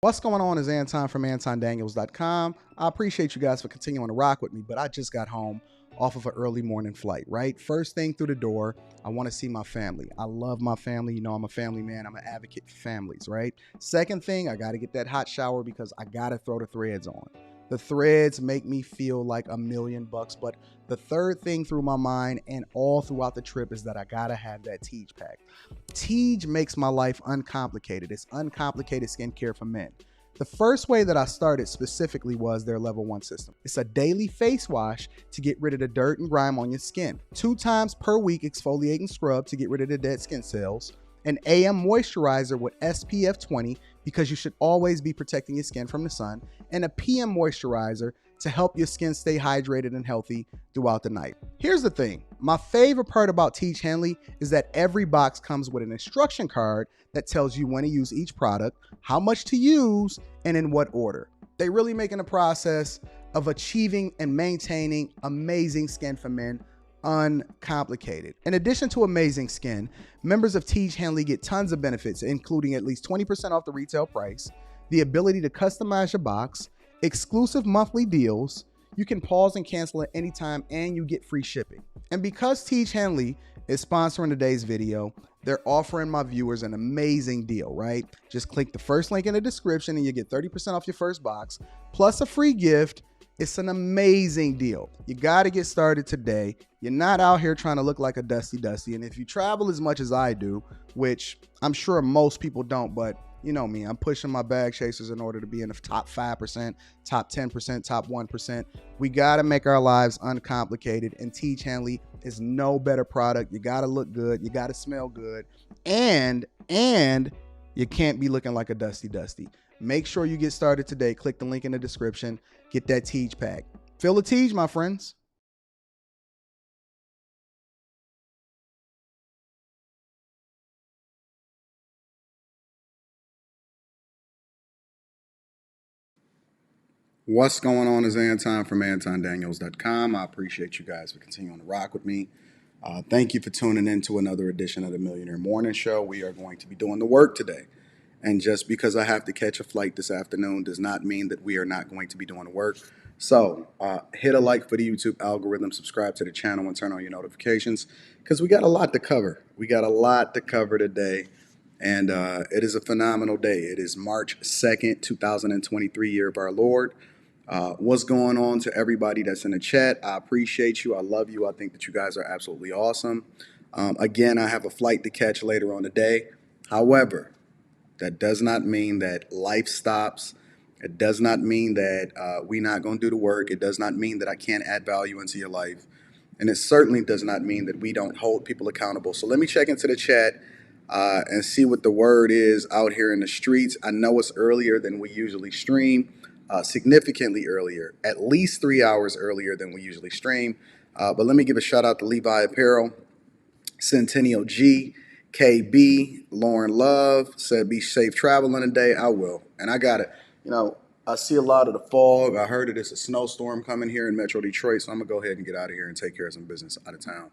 What's going on is Anton from AntonDaniels.com. I appreciate you guys for continuing to rock with me, but I just got home off of an early morning flight, right? First thing through the door, I want to see my family. I love my family. You know, I'm a family man. I'm an advocate for families, right? Second thing, I got to get that hot shower because I got to throw the threads on. The threads make me feel like $1,000,000, but the third thing through my mind and all throughout the trip is that I gotta have that Tej pack. Tej makes my life uncomplicated. It's uncomplicated skincare for men. The first way that I started specifically was their level 1 system. It's a daily face wash to get rid of the dirt and grime on your skin. 2 times per week exfoliate and scrub to get rid of the dead skin cells. An AM moisturizer with SPF 20 because you should always be protecting your skin from the sun. And a PM moisturizer to help your skin stay hydrated and healthy throughout the night. Here's the thing. My favorite part about Tej Henley is that every box comes with an instruction card that tells you when to use each product, how much to use, and in what order. They really making the process of achieving and maintaining amazing skin for men uncomplicated. In addition to amazing skin, members of Tej Henley get tons of benefits, including at least 20% off the retail price, the ability to customize your box, exclusive monthly deals, you can pause and cancel at any time, and you get free shipping. And because Tej Henley is sponsoring today's video, they're offering my viewers an amazing deal, right? Just click the first link in the description and you get 30% off your first box, plus a free gift. It's an amazing deal. You got to get started today. You're not out here trying to look like a dusty. And if you travel as much as I do, which I'm sure most people don't, but you know me, I'm pushing my bag chasers in order to be in the top 5%, top 10%, top 1%. We got to make our lives uncomplicated, and Tej Henley is no better product. You got to look good. You got to smell good. And you can't be looking like a dusty. Make sure you get started today. Click the link in the description. Get that Tej pack. Feel the Tej, my friends. What's going on is Anton from AntonDaniels.com. I appreciate you guys for continuing to rock with me. Thank you for tuning in to another edition of the Millionaire Morning Show. We are going to be doing the work today. And just because I have to catch a flight this afternoon does not mean that we are not going to be doing the work. So hit a like for the YouTube algorithm, subscribe to the channel, and turn on your notifications because we got a lot to cover. We got a lot to cover today. And it is a phenomenal day. It is March 2nd, 2023, year of our Lord. What's going on to everybody that's in the chat? I appreciate you. I love you. I think that you guys are absolutely awesome. Again, I have a flight to catch later on today. However, that does not mean that life stops. It does not mean that we're not going to do the work. It does not mean that I can't add value into your life. And it certainly does not mean that we don't hold people accountable. So let me check into the chat and see what the word is out here in the streets. I know it's earlier than we usually stream, significantly earlier, at least 3 hours earlier than we usually stream. But let me give a shout out to Levi Apparel, Centennial G, KB, Lauren Love said, be safe traveling today. I will. And I got it. You know, I see a lot of the fog. I heard that it's a snowstorm coming here in Metro Detroit. So I'm going to go ahead and get out of here and take care of some business out of town.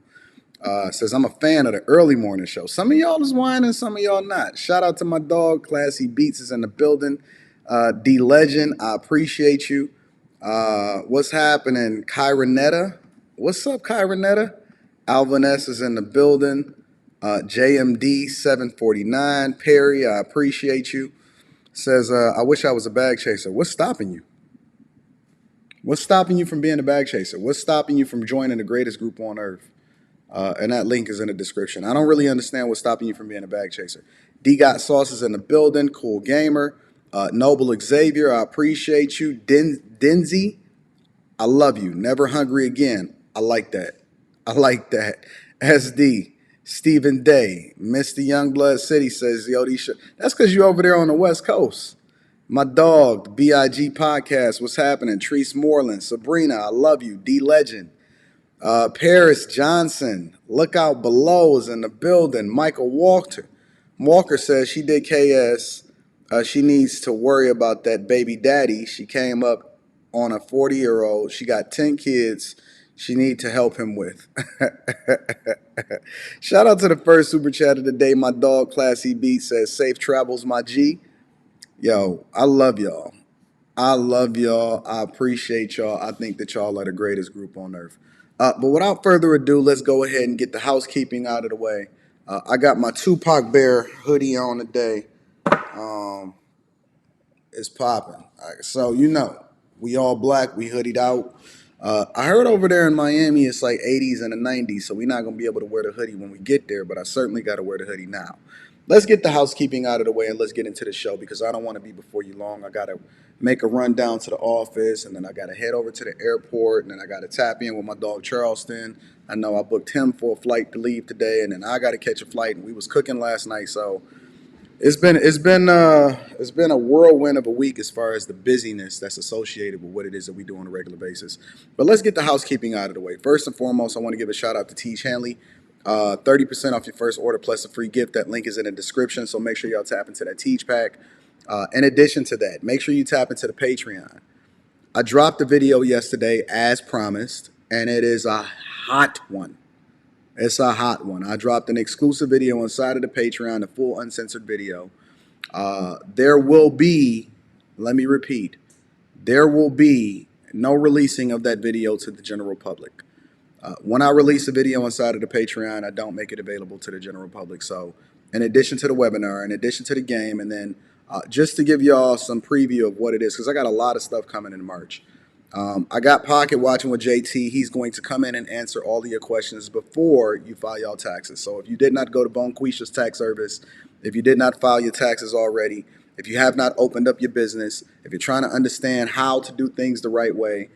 Says, I'm a fan of the early morning show. Some of y'all is whining, some of y'all not. Shout out to my dog. Classy Beats is in the building. D Legend, I appreciate you. What's happening? Kyronetta. What's up, Kyronetta? Alvin S is in the building. JMD 749. Perry, I appreciate you. Says, I wish I was a bag chaser. What's stopping you? What's stopping you from being a bag chaser? What's stopping you from joining the greatest group on earth? And that link is in the description. I don't really understand what's stopping you from being a bag chaser. D Got Sauce is in the building. Cool Gamer. Noble Xavier, I appreciate you. Denzi, I love you. Never hungry again. I like that. I like that. SD, Stephen Day, Mr. Youngblood City says, yo, that's because you're over there on the West Coast. My dog, the BIG Podcast, what's happening? Treese Moreland, Sabrina, I love you. D Legend. Paris Johnson, Look Out Below is in the building. Michael Walker says she did KS. She needs to worry about that baby daddy. She came up on a 40-year-old. She got 10 kids she need to help him with. Shout out to the first super chat of the day. My dog Classy Beat says, safe travels, my G. Yo, I love y'all. I love y'all. I appreciate y'all. I think that y'all are the greatest group on earth. But without further ado, let's go ahead and get the housekeeping out of the way. I got my Tupac Bear hoodie on today. Um, it's popping. So we all black. We hoodied out. I heard over there in Miami it's like 80s and the 90s, so we're not gonna be able to wear the hoodie when we get there. But I certainly got to wear the hoodie now. Let's get the housekeeping out of the way and let's get into the show because I don't want to be before you long. I gotta make a run down to the office and then I gotta head over to the airport and then I gotta tap in with my dog Charleston. I know I booked him for a flight to leave today and then I gotta catch a flight and we was cooking last night, so it's been a whirlwind of a week as far as the busyness that's associated with what it is that we do on a regular basis. But let's get the housekeeping out of the way. First and foremost, I want to give a shout out to Teach Hanley. 30% off your first order plus a free gift. That link is in the description, so make sure y'all tap into that Teach pack. In addition to that, make sure you tap into the Patreon. I dropped a video yesterday as promised, and it is a hot one. It's a hot one. I dropped an exclusive video inside of the Patreon, a full uncensored video. There will be, let me repeat, there will be no releasing of that video to the general public. When I release a video inside of the Patreon, I don't make it available to the general public. So, in addition to the webinar, in addition to the game, and then just to give y'all some preview of what it is, because I got a lot of stuff coming in March. I got Pocket watching with JT. He's going to come in and answer all of your questions before you file your taxes. So if you did not go to Bonquisha's tax service, if you did not file your taxes already, if you have not opened up your business, if you're trying to understand how to do things the right way,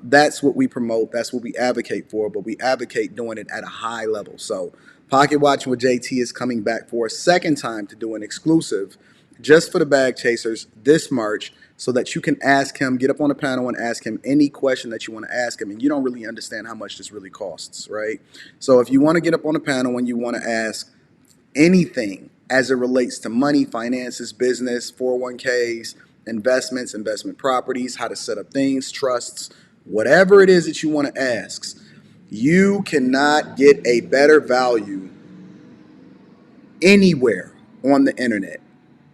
that's what we promote. That's what we advocate for. But we advocate doing it at a high level. So Pocket watching with JT is coming back for a second time to do an exclusive just for the bag chasers this March so that you can ask him, get up on the panel and ask him any question that you want to ask him. And you don't really understand how much this really costs, right? So if you want to get up on the panel and you want to ask anything as it relates to money, finances, business, 401ks, investments, investment properties, how to set up things, trusts, whatever it is that you want to ask, you cannot get a better value anywhere on the internet.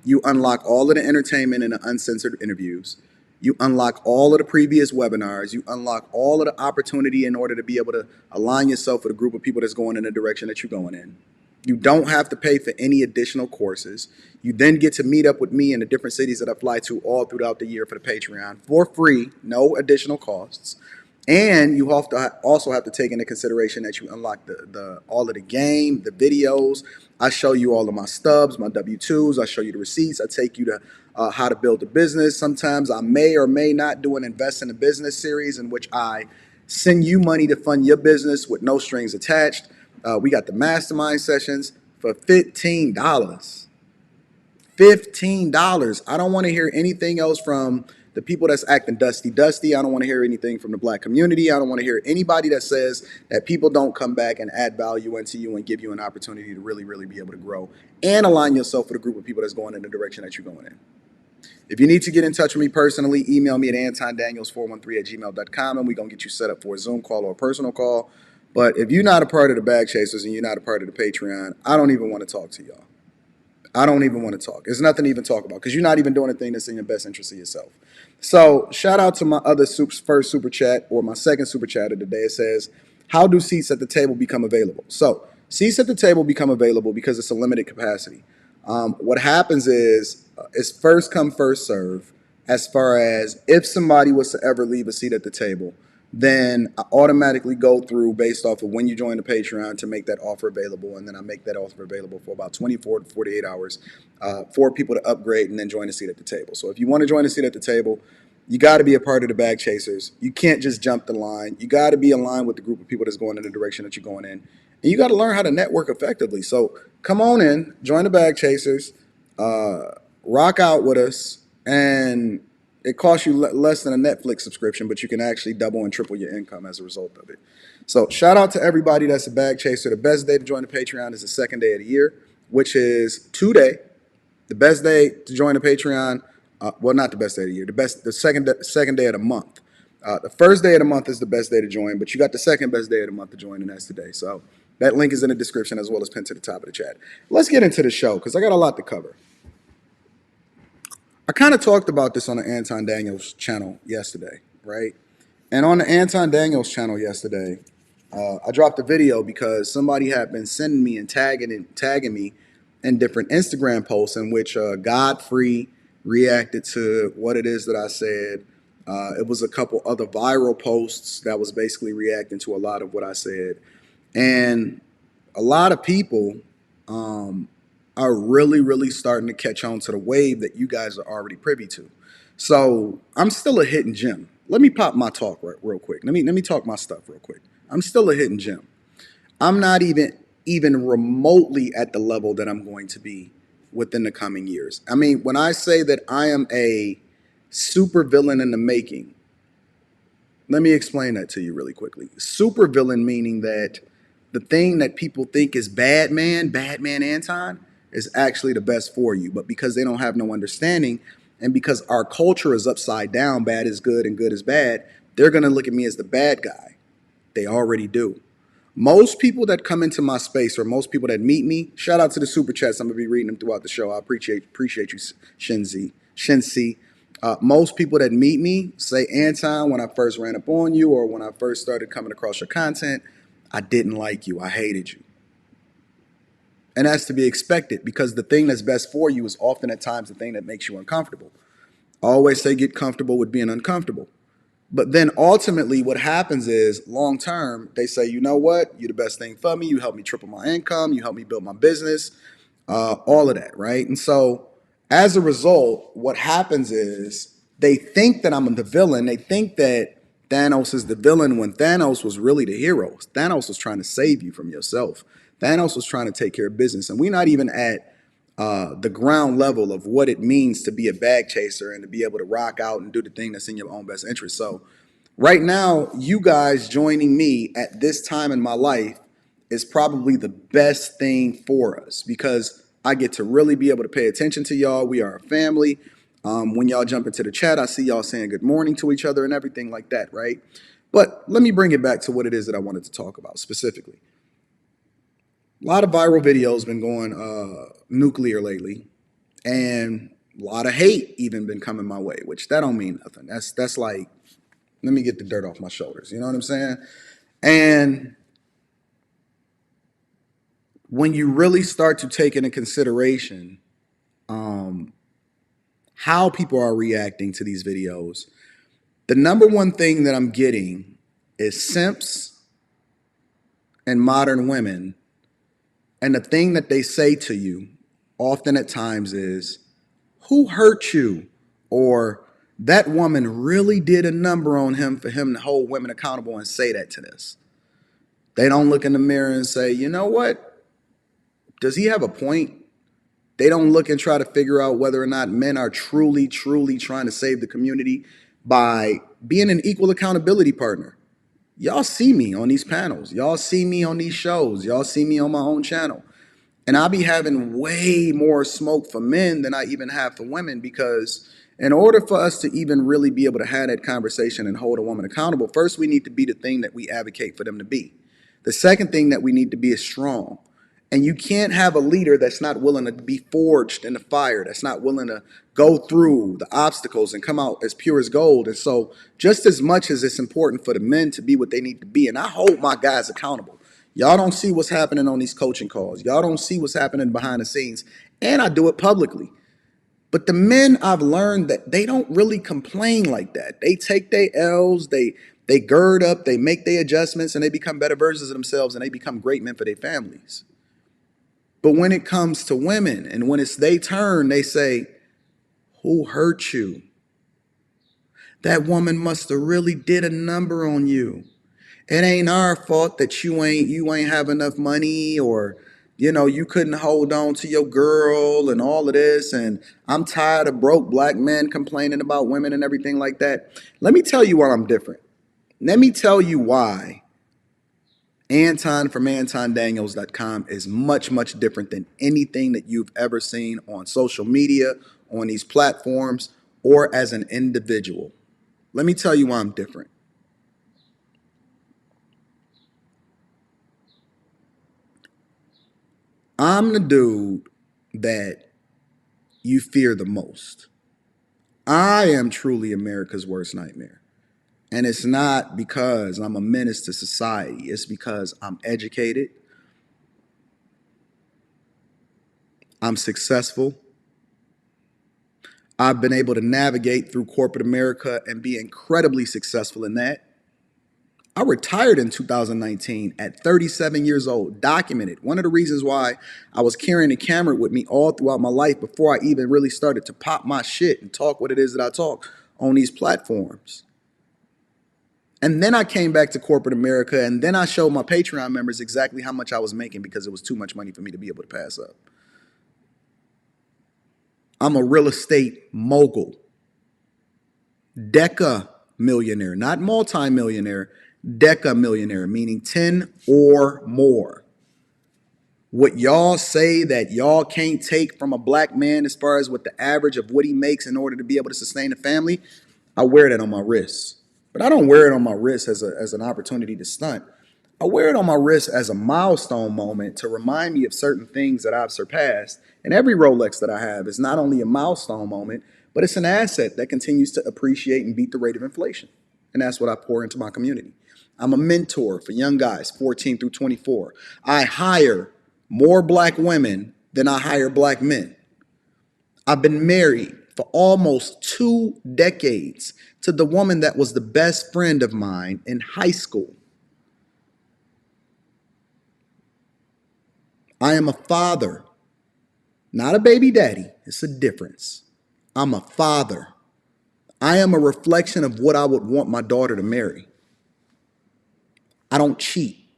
You unlock all of the entertainment and the uncensored interviews. You unlock all of the previous webinars. You unlock all of the opportunity in order to be able to align yourself with a group of people that's going in the direction that you're going in. You don't have to pay for any additional courses. You then get to meet up with me in the different cities that I fly to all throughout the year for the Patreon for free, no additional costs. And you also have to take into consideration that you unlock the all of the game, the videos. I show you all of my stubs, my W-2s. I show you the receipts. I take you to how to build a business. Sometimes I may or may not do an Invest in a Business series in which I send you money to fund your business with no strings attached. We got the mastermind sessions for $15. $15. I don't want to hear anything else from the people that's acting dusty. I don't want to hear anything from the black community. I don't want to hear anybody that says that people don't come back and add value into you and give you an opportunity to really, really be able to grow and align yourself with a group of people that's going in the direction that you're going in. If you need to get in touch with me personally, email me at antondaniels413@gmail.com and we're going to get you set up for a Zoom call or a personal call. But if you're not a part of the Bag Chasers and you're not a part of the Patreon, I don't even want to talk to y'all. I don't even want to talk. There's nothing to even talk about because you're not even doing a thing that's in your best interest of yourself. So shout out to my other first super chat or my second super chat of the day. It says, how do seats at the table become available? So seats at the table become available because it's a limited capacity. What happens is it's first come, first serve as far as if somebody was to ever leave a seat at the table, then I automatically go through based off of when you join the Patreon to make that offer available. And then I make that offer available for about 24 to 48 hours for people to upgrade and then join a seat at the table. So if you want to join a seat at the table, you got to be a part of the Bag Chasers. You can't just jump the line. You got to be aligned with the group of people that's going in the direction that you're going in. And you got to learn how to network effectively. So come on in, join the Bag Chasers, rock out with us, and it costs you less than a Netflix subscription, but you can actually double and triple your income as a result of it. So shout out to everybody that's a bag chaser. The best day to join the Patreon is the second day of the year, which is today. The best day to join the Patreon, well, not the best day of the year, the second day of the month. The first day of the month is the best day to join, but you got the second best day of the month to join, and that's today. So that link is in the description as well as pinned to the top of the chat. Let's get into the show because I got a lot to cover. I kind of talked about this on the Anton Daniels channel yesterday, right? And on the Anton Daniels channel yesterday, I dropped a video because somebody had been sending me and tagging me in different Instagram posts in which Godfrey reacted to what it is that I said. It was a couple other viral posts that was basically reacting to a lot of what I said, and a lot of people um, are really, really starting to catch on to the wave that you guys are already privy to. So I'm still a hidden gem. Let me pop my talk real quick. Let me talk my stuff real quick. I'm still a hidden gem. I'm not even remotely at the level that I'm going to be within the coming years. I mean, when I say that I am a super villain in the making, let me explain that to you really quickly. Super villain meaning that the thing that people think is bad man Anton, is actually the best for you. But because they don't have no understanding, and because our culture is upside down, bad is good and good is bad, they're going to look at me as the bad guy. They already do. Most people that come into my space, or most people that meet me, shout out to the super chats. I'm gonna be reading them throughout the show. I appreciate you, Shinzi. Most people that meet me say, Anton, when I first ran up on you, or when I first started coming across your content, I didn't like you. I hated you. And that's to be expected, because the thing that's best for you is often at times the thing that makes you uncomfortable. I always say get comfortable with being uncomfortable. But then ultimately, what happens is long term, they say, you know what? You're the best thing for me. You help me triple my income. You help me build my business, all of that, right? And so as a result, what happens is they think that I'm the villain. They think that Thanos is the villain when Thanos was really the hero. Thanos was trying to save you from yourself. Thanos was trying to take care of business. And we're not even at the ground level of what it means to be a bag chaser and to be able to rock out and do the thing that's in your own best interest. So right now, you guys joining me at this time in my life is probably the best thing for us, because I get to really be able to pay attention to y'all. We are a family. When y'all jump into the chat, I see y'all saying good morning to each other and everything like that, right? But let me bring it back to what it is that I wanted to talk about specifically. A lot of viral videos been going nuclear lately, and a lot of hate even been coming my way, which that don't mean nothing. That's like, let me get the dirt off my shoulders. You know what I'm saying? And when you really start to take into consideration um, how people are reacting to these videos, the number one thing that I'm getting is simps and modern women. And the thing that they say to you often at times is, who hurt you? Or that woman really did a number on him for him to hold women accountable and say that to this. They don't look in the mirror and say, you know what? Does he have a point? They don't look and try to figure out whether or not men are truly, truly trying to save the community by being an equal accountability partner. Y'all see me on these panels. Y'all see me on these shows. Y'all see me on my own channel. And I'll be having way more smoke for men than I even have for women, because in order for us to even really be able to have that conversation and hold a woman accountable, first we need to be the thing that we advocate for them to be. The second thing that we need to be is strong. And you can't have a leader that's not willing to be forged in the fire, that's not willing to go through the obstacles and come out as pure as gold. And so, just as much as it's important for the men to be what they need to be, and I hold my guys accountable. Y'all don't see what's happening on these coaching calls. Y'all don't see what's happening behind the scenes. And I do it publicly. But the men, I've learned that they don't really complain like that. They take their L's, they gird up, they make their adjustments, and they become better versions of themselves, and they become great men for their families. But when it comes to women and when it's their turn, they say, who hurt you? That woman must have really did a number on you. It ain't our fault that you ain't have enough money, or you couldn't hold on to your girl and all of this. And I'm tired of broke black men complaining about women and everything like that. Let me tell you why I'm different. Let me tell you why Anton from AntonDaniels.com is much, much different than anything that you've ever seen on social media, on these platforms, or as an individual. Let me tell you why I'm different. I'm the dude that you fear the most. I am truly America's worst nightmare. And it's not because I'm a menace to society. It's because I'm educated, I'm successful, I've been able to navigate through corporate America and be incredibly successful in that. I retired in 2019 at 37 years old, documented. One of the reasons why I was carrying a camera with me all throughout my life before I even really started to pop my shit and talk what it is that I talk on these platforms. And then I came back to corporate America, and then I showed my Patreon members exactly how much I was making because it was too much money for me to be able to pass up. I'm a real estate mogul, deca millionaire, not multi-millionaire, deca millionaire, meaning 10 or more. What y'all say that y'all can't take from a black man as far as what the average of what he makes in order to be able to sustain a family, I wear that on my wrist. But I don't wear it on my wrist as an opportunity to stunt. I wear it on my wrist as a milestone moment to remind me of certain things that I've surpassed. And every Rolex that I have is not only a milestone moment, but it's an asset that continues to appreciate and beat the rate of inflation. And that's what I pour into my community. I'm a mentor for young guys, 14 through 24. I hire more black women than I hire black men. I've been married for almost 2 decades to the woman that was the best friend of mine in high school. I am a father, not a baby daddy. It's a difference. I'm a father. I am a reflection of what I would want my daughter to marry. I don't cheat.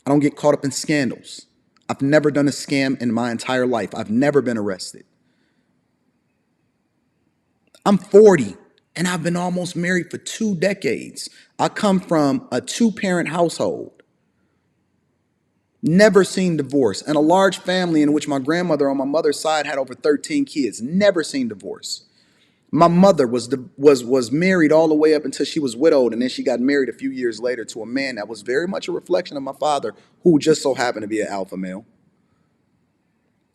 I don't get caught up in scandals. I've never done a scam in my entire life. I've never been arrested. I'm 40 and I've been almost married for 2 decades. I come from a 2-parent household. Never seen divorce, and a large family in which my grandmother on my mother's side had over 13 kids. Never seen divorce. My mother was married all the way up until she was widowed, and then she got married a few years later to a man that was very much a reflection of my father, who just so happened to be an alpha male.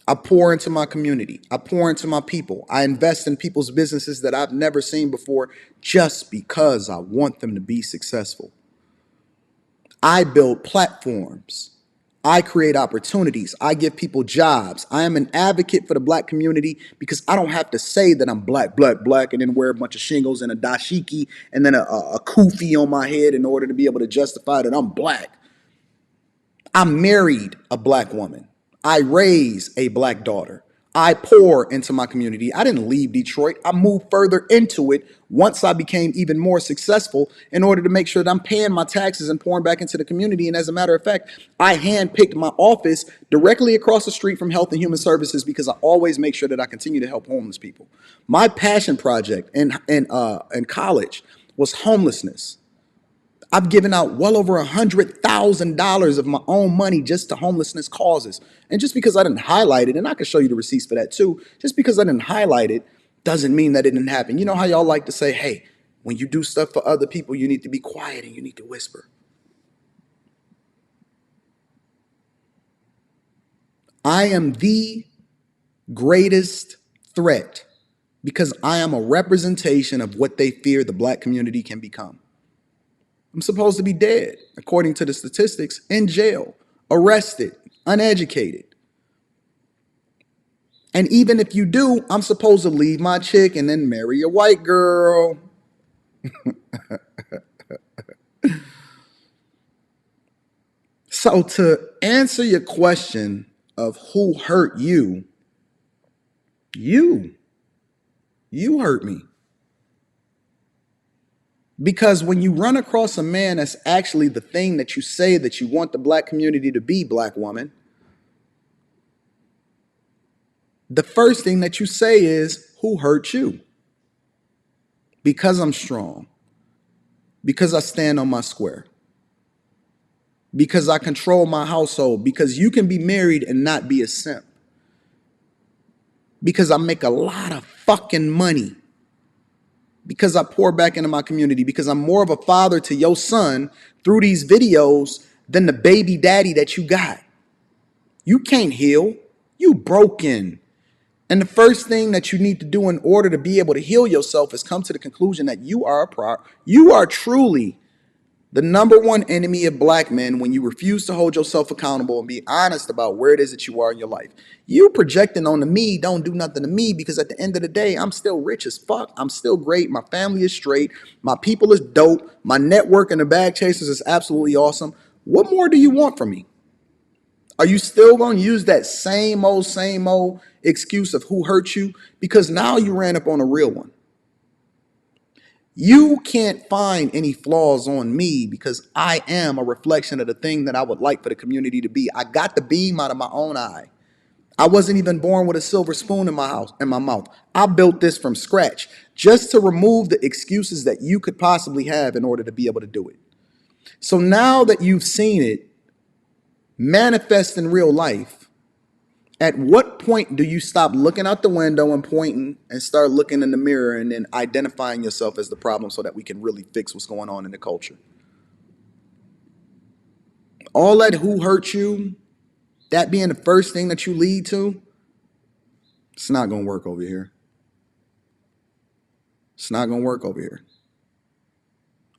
I pour into my community. I pour into my people. I invest in people's businesses that I've never seen before just because I want them to be successful. I build platforms. I create opportunities. I give people jobs. I am an advocate for the black community because I don't have to say that I'm black, black, black, and then wear a bunch of shingles and a dashiki and then a kufi on my head in order to be able to justify that I'm black. I married a black woman. I raised a black daughter. I pour into my community. I didn't leave Detroit. I moved further into it once I became even more successful in order to make sure that I'm paying my taxes and pouring back into the community. And as a matter of fact, I handpicked my office directly across the street from Health and Human Services because I always make sure that I continue to help homeless people. My passion project in college was homelessness. I've given out well over $100,000 of my own money just to homelessness causes. And just because I didn't highlight it, and I can show you the receipts for that too, just because I didn't highlight it doesn't mean that it didn't happen. You know how y'all like to say, hey, when you do stuff for other people, you need to be quiet and you need to whisper. I am the greatest threat because I am a representation of what they fear the black community can become. I'm supposed to be dead, according to the statistics, in jail, arrested, uneducated. And even if you do, I'm supposed to leave my chick and then marry a white girl. So to answer your question of who hurt you, you hurt me. Because when you run across a man that's actually the thing that you say that you want the black community to be, black woman, the first thing that you say is, who hurt you? Because I'm strong. Because I stand on my square. Because I control my household. Because you can be married and not be a simp. Because I make a lot of fucking money. Because I pour back into my community. Because I'm more of a father to your son through these videos than the baby daddy that you got. You can't heal. You broken. And the first thing that you need to do in order to be able to heal yourself is come to the conclusion that you are truly the number one enemy of black men when you refuse to hold yourself accountable and be honest about where it is that you are in your life. You projecting on the me don't do nothing to me, because at the end of the day, I'm still rich as fuck. I'm still great. My family is straight. My people is dope. My network and the bag chasers is absolutely awesome. What more do you want from me? Are you still going to use that same old excuse of who hurt you? Because now you ran up on a real one. You can't find any flaws on me because I am a reflection of the thing that I would like for the community to be. I got the beam out of my own eye. I wasn't even born with a silver spoon in my mouth. I built this from scratch just to remove the excuses that you could possibly have in order to be able to do it. So now that you've seen it manifest in real life, at what point do you stop looking out the window and pointing and start looking in the mirror and then identifying yourself as the problem so that we can really fix what's going on in the culture? All that who hurt you, that being the first thing that you lead to, it's not going to work over here. It's not going to work over here.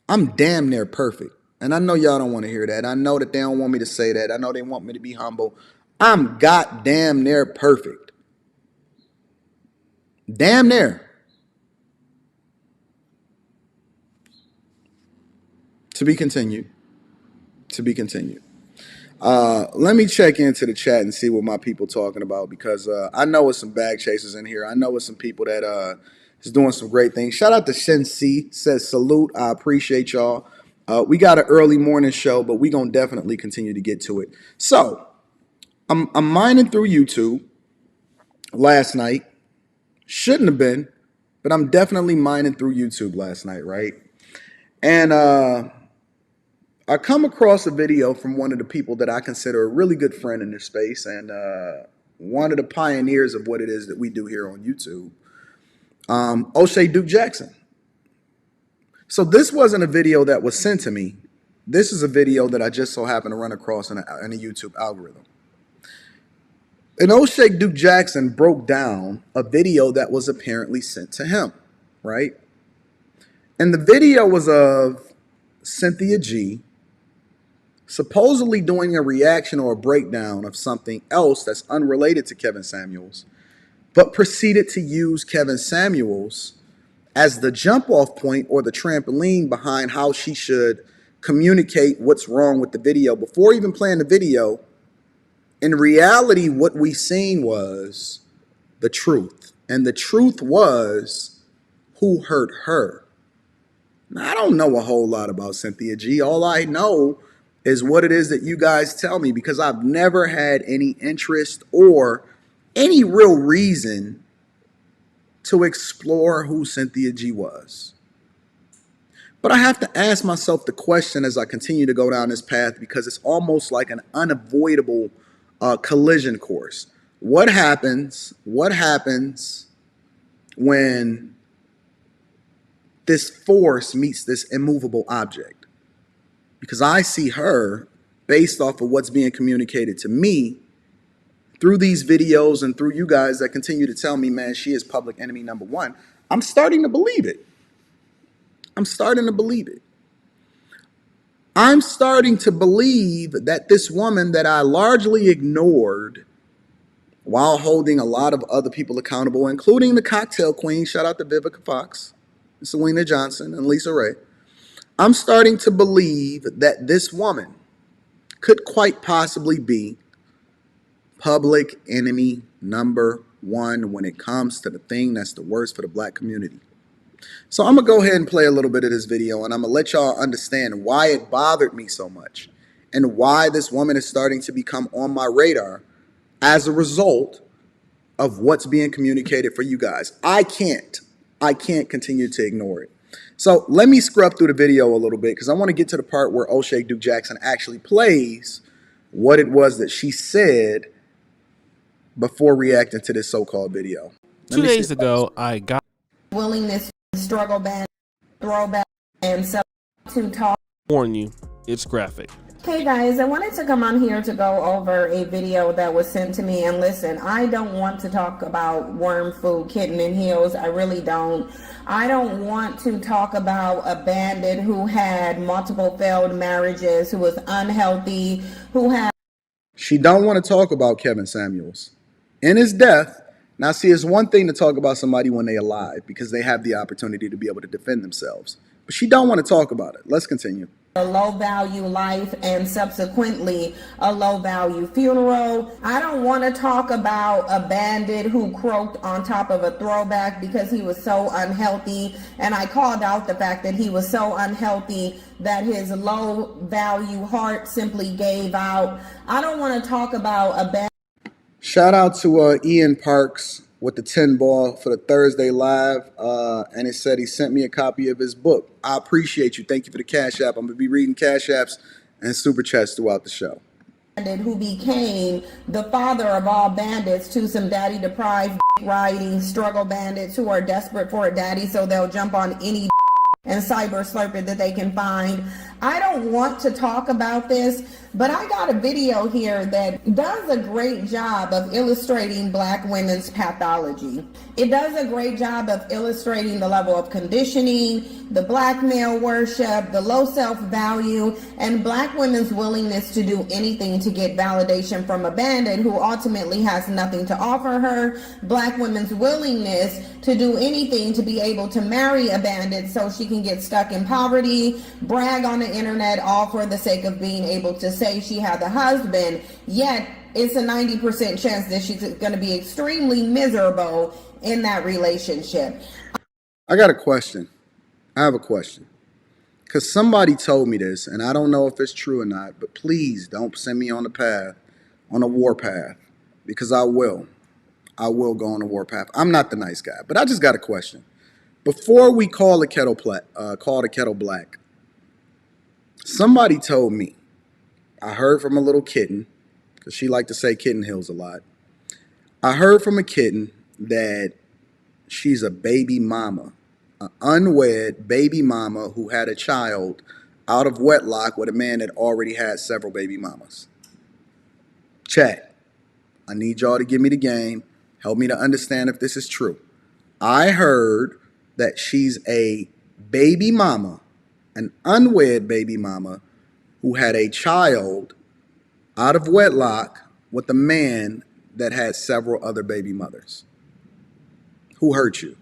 I'm damn near perfect. And I know y'all don't want to hear that. I know that they don't want me to say that. I know they want me to be humble. I'm goddamn near perfect. Damn near. To be continued. To be continued. Let me check into the chat and see what my people talking about, because I know it's some bag chasers in here. I know it's some people that is doing some great things. Shout out to Shensi, says salute. I appreciate y'all. We got an early morning show, but we gonna definitely continue to get to it. So I'm mining through YouTube last night. Shouldn't have been, but I'm definitely mining through YouTube last night, right? And I come across a video from one of the people that I consider a really good friend in this space, and one of the pioneers of what it is that we do here on YouTube, O'Shea Duke Jackson. So this wasn't a video that was sent to me. This is a video that I just so happened to run across in a YouTube algorithm. And O'Shea Duke Jackson broke down a video that was apparently sent to him, right? And the video was of Cynthia G supposedly doing a reaction or a breakdown of something else that's unrelated to Kevin Samuels, but proceeded to use Kevin Samuels as the jump off point or the trampoline behind how she should communicate what's wrong with the video before even playing the video. In reality, what we seen was the truth. And the truth was who hurt her. Now, I don't know a whole lot about Cynthia G. All I know is what it is that you guys tell me, because I've never had any interest or any real reason to explore who Cynthia G was. But I have to ask myself the question as I continue to go down this path, because it's almost like an unavoidable collision course. What happens when this force meets this immovable object? Because I see her, based off of what's being communicated to me through these videos and through you guys that continue to tell me, man, she is public enemy number one. I'm starting to believe it. I'm starting to believe that this woman that I largely ignored while holding a lot of other people accountable, including the cocktail queen, shout out to Vivica Fox, Selena Johnson, and Lisa Ray. I'm starting to believe that this woman could quite possibly be public enemy number one when it comes to the thing that's the worst for the black community. So I'm going to go ahead and play a little bit of this video, and I'm going to let y'all understand why it bothered me so much and why this woman is starting to become on my radar as a result of what's being communicated for you guys. I can't continue to ignore it. So let me scrub through the video a little bit, because I want to get to the part where O'Shea Duke Jackson actually plays what it was that she said before reacting to this so-called video. 2 days ago, I got willingness to struggle back, throw back, and so to talk. Warn you, it's graphic. Hey guys, I wanted to come on here to go over a video that was sent to me. And listen, I don't want to talk about worm food, kitten in heels. I really don't. I don't want to talk about a bandit who had multiple failed marriages, who was unhealthy, who had... She don't want to talk about Kevin Samuels in his death. Now, see, it's one thing to talk about somebody when they're alive because they have the opportunity to be able to defend themselves. But she don't want to talk about it. Let's continue. A low value life and subsequently a low value funeral. I don't want to talk about a bandit who croaked on top of a throwback because he was so unhealthy, and I called out the fact that he was so unhealthy that his low value heart simply gave out. I don't want to talk about a bandit. Shout out to Ian Parks with the 10 ball for the Thursday live. And it said he sent me a copy of his book. I appreciate you. Thank you for the Cash App. I'm going to be reading Cash Apps and Super Chats throughout the show. Who became the father of all bandits to some daddy deprived riding struggle bandits who are desperate for a daddy, so they'll jump on any and cyber slurp it that they can find. I don't want to talk about this, but I got a video here that does a great job of illustrating black women's pathology. It does a great job of illustrating the level of conditioning, the black male worship, the low self-value, and black women's willingness to do anything to get validation from a bandit who ultimately has nothing to offer her. Black women's willingness to do anything to be able to marry a bandit so she can get stuck in poverty, brag on the internet, all for the sake of being able to say she had a husband, yet it's a 90% chance that she's going to be extremely miserable in that relationship. I got a question. I have a question. Because somebody told me this, and I don't know if it's true or not, but please don't send me on the path, on a war path, because I will. I will go on a war path. I'm not the nice guy, but I just got a question. Before we call the kettle black, somebody told me, I heard from a little kitten, because she liked to say kitten hills a lot. I heard from a kitten that she's a baby mama, an unwed baby mama who had a child out of wedlock with a man that already had several baby mamas. Chat, I need y'all to give me the game. Help me to understand if this is true. I heard that she's a baby mama, an unwed baby mama, who had a child out of wedlock with a man that had several other baby mothers. Who hurt you?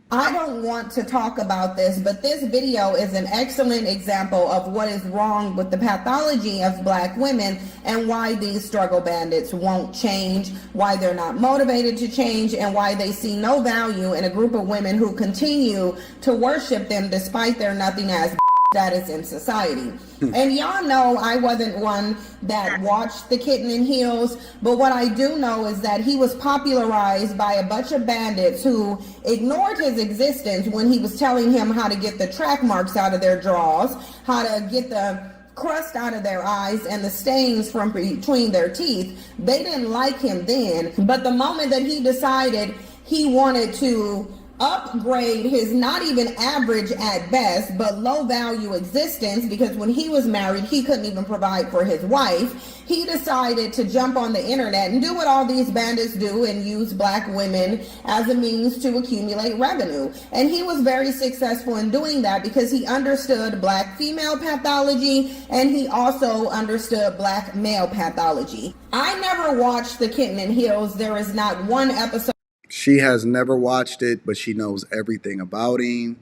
I don't want to talk about this, but this video is an excellent example of what is wrong with the pathology of black women and why these struggle bandits won't change, why they're not motivated to change, and why they see no value in a group of women who continue to worship them despite their nothing as status in society. And y'all know I wasn't one that watched The Kitten in Heels, but what I do know is that he was popularized by a bunch of bandits who ignored his existence when he was telling him how to get the track marks out of their drawers, how to get the crust out of their eyes and the stains from between their teeth. They didn't like him then, but the moment that he decided he wanted to upgrade his not even average at best but low value existence, because when he was married he couldn't even provide for his wife, he decided to jump on the internet and do what all these bandits do and use black women as a means to accumulate revenue. And he was very successful in doing that because he understood black female pathology and he also understood black male pathology. I never watched The Kitten in Heels. There is not one episode. She has never watched it, but she knows everything about him,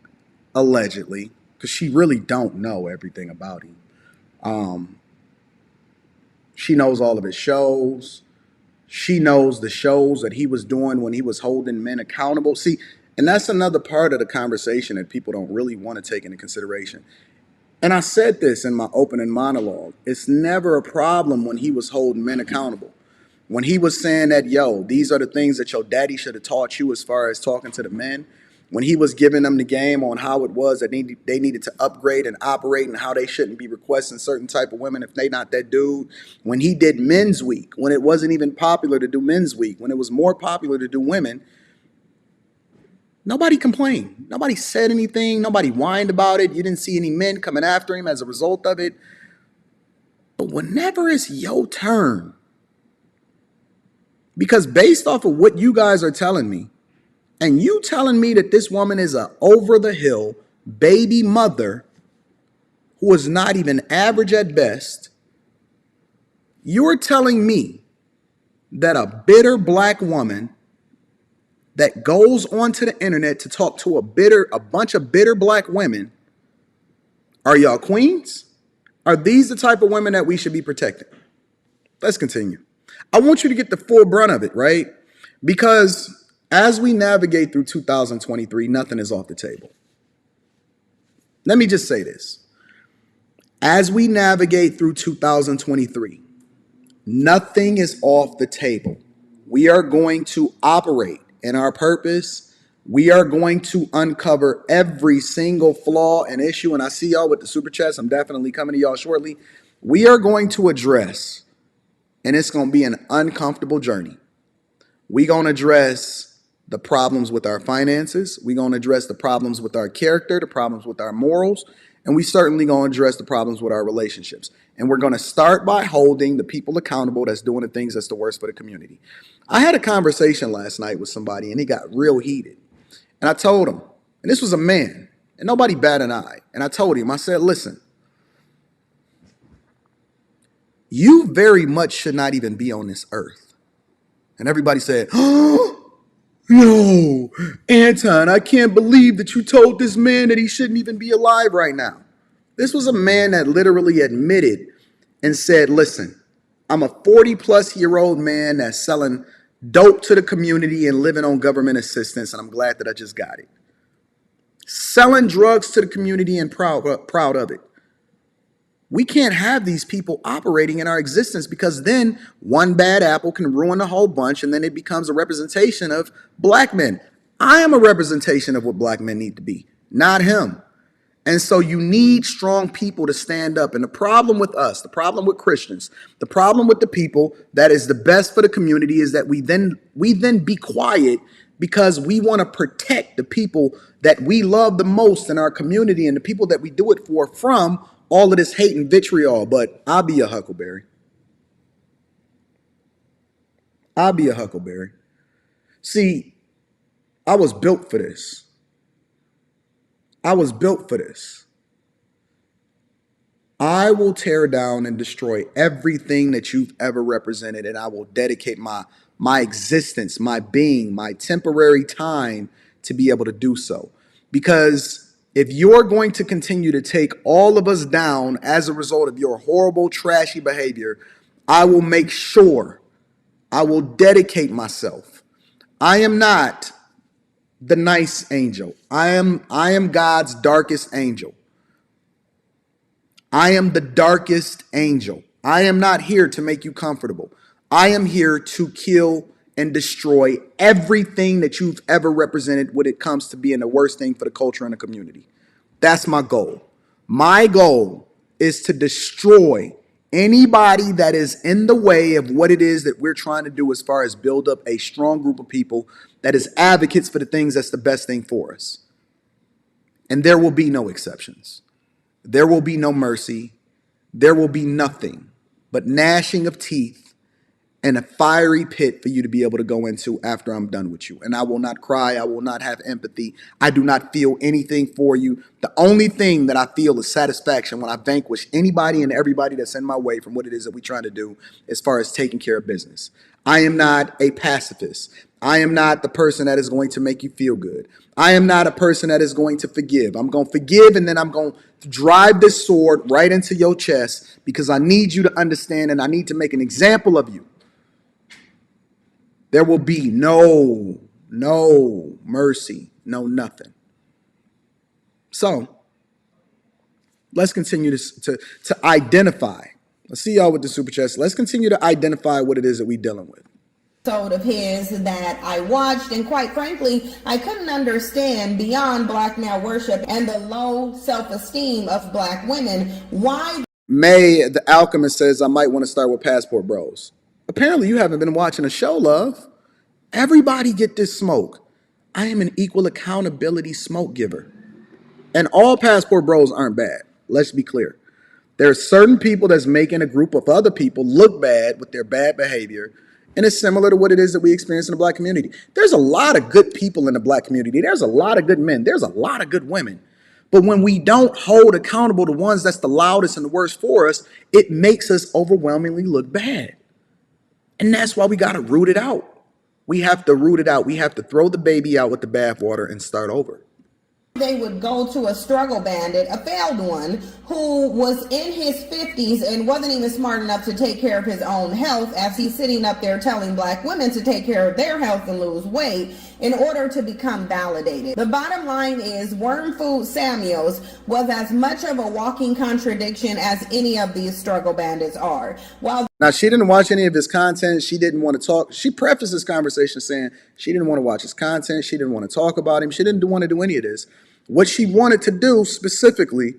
allegedly, because she really don't know everything about him. She knows all of his shows. She knows the shows that he was doing when he was holding men accountable. See, and that's another part of the conversation that people don't really want to take into consideration. And I said this in my opening monologue. It's never a problem when he was holding men accountable. When he was saying that, yo, these are the things that your daddy should have taught you as far as talking to the men. When he was giving them the game on how it was that they needed to upgrade and operate and how they shouldn't be requesting certain type of women if they not that dude. When he did Men's Week, when it wasn't even popular to do Men's Week, when it was more popular to do women, nobody complained. Nobody said anything. Nobody whined about it. You didn't see any men coming after him as a result of it. But whenever it's your turn, because based off of what you guys are telling me, and you telling me that this woman is a over the hill baby mother who is not even average at best, you're telling me that a bitter black woman that goes onto the internet to talk to a bunch of bitter black women, are y'all queens? Are these the type of women that we should be protecting? Let's continue. I want you to get the full brunt of it, right? Because as we navigate through 2023, nothing is off the table. Let me just say this. As we navigate through 2023, nothing is off the table. We are going to operate in our purpose. We are going to uncover every single flaw and issue. And I see y'all with the super chats. I'm definitely coming to y'all shortly. We are going to address, and it's going to be an uncomfortable journey. We're going to address the problems with our finances. We're going to address the problems with our character, the problems with our morals, and we certainly going to address the problems with our relationships. And we're going to start by holding the people accountable that's doing the things that's the worst for the community. I had a conversation last night with somebody, and he got real heated. And I told him, and this was a man, and nobody bat an eye. And I told him, I said, listen, you very much should not even be on this earth. And everybody said, oh, no, Anton, I can't believe that you told this man that he shouldn't even be alive right now. This was a man that literally admitted and said, listen, I'm a 40-plus-year-old man that's selling dope to the community and living on government assistance, and I'm glad that I just got it. Selling drugs to the community and proud of it. We can't have these people operating in our existence, because then one bad apple can ruin the whole bunch, and then it becomes a representation of black men. I am a representation of what black men need to be, not him. And so you need strong people to stand up. And the problem with us, the problem with Christians, the problem with the people that is the best for the community is that we then be quiet because we want to protect the people that we love the most in our community and the people that we do it for from all of this hate and vitriol. But I'll be a huckleberry. I'll be a huckleberry. See, I was built for this. I was built for this. I will tear down and destroy everything that you've ever represented, and I will dedicate my existence, my being, my temporary time to be able to do so. Because if you're going to continue to take all of us down as a result of your horrible, trashy behavior, I will make sure, I will dedicate myself. I am not the nice angel. I am God's darkest angel. I am the darkest angel. I am not here to make you comfortable. I am here to kill and destroy everything that you've ever represented when it comes to being the worst thing for the culture and the community. That's my goal. My goal is to destroy anybody that is in the way of what it is that we're trying to do as far as build up a strong group of people that is advocates for the things that's the best thing for us. And there will be no exceptions. There will be no mercy. There will be nothing but gnashing of teeth and a fiery pit for you to be able to go into after I'm done with you. And I will not cry. I will not have empathy. I do not feel anything for you. The only thing that I feel is satisfaction when I vanquish anybody and everybody that's in my way from what it is that we're trying to do as far as taking care of business. I am not a pacifist. I am not the person that is going to make you feel good. I am not a person that is going to forgive. I'm going to forgive, and then I'm going to drive this sword right into your chest because I need you to understand, and I need to make an example of you. There will be no mercy, no nothing. So let's continue to identify. Let's see y'all with the super chats. Let's continue to identify what it is that we're dealing with. Of his that I watched, and quite frankly, I couldn't understand beyond black male worship and the low self-esteem of black women why. May the Alchemist says I might want to start with Passport Bros. Apparently you haven't been watching a show, love. Everybody get this smoke. I am an equal accountability smoke giver. And all Passport Bros aren't bad. Let's be clear. There are certain people that's making a group of other people look bad with their bad behavior. And it's similar to what it is that we experience in the black community. There's a lot of good people in the black community. There's a lot of good men. There's a lot of good women. But when we don't hold accountable the ones that's the loudest and the worst for us, it makes us overwhelmingly look bad. And that's why we got to root it out. We have to root it out. We have to throw the baby out with the bathwater and start over. They would go to a struggle bandit, a failed one, who was in his 50s and wasn't even smart enough to take care of his own health, as he's sitting up there telling black women to take care of their health and lose weight in order to become validated. The bottom line is Worm Food Samuels was as much of a walking contradiction as any of these struggle bandits are. Now, she didn't watch any of his content. She didn't want to talk. She prefaced this conversation saying she didn't want to watch his content. She didn't want to talk about him. She didn't want to do any of this. What she wanted to do specifically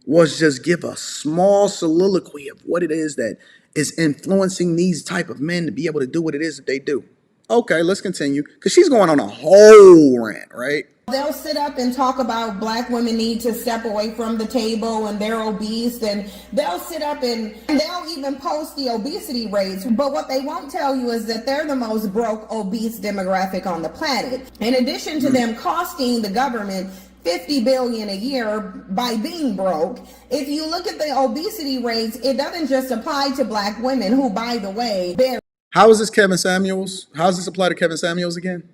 was just give a small soliloquy of what it is that is influencing these type of men to be able to do what it is that they do. Okay, let's continue, because she's going on a whole rant, right? They'll sit up and talk about black women need to step away from the table and they're obese, and they'll sit up and they'll even post the obesity rates. But what they won't tell you is that they're the most broke obese demographic on the planet. In addition to them costing the government $50 billion a year by being broke, if you look at the obesity rates, it doesn't just apply to black women who, by the way, bear. How is this Kevin Samuels? How does this apply to Kevin Samuels again?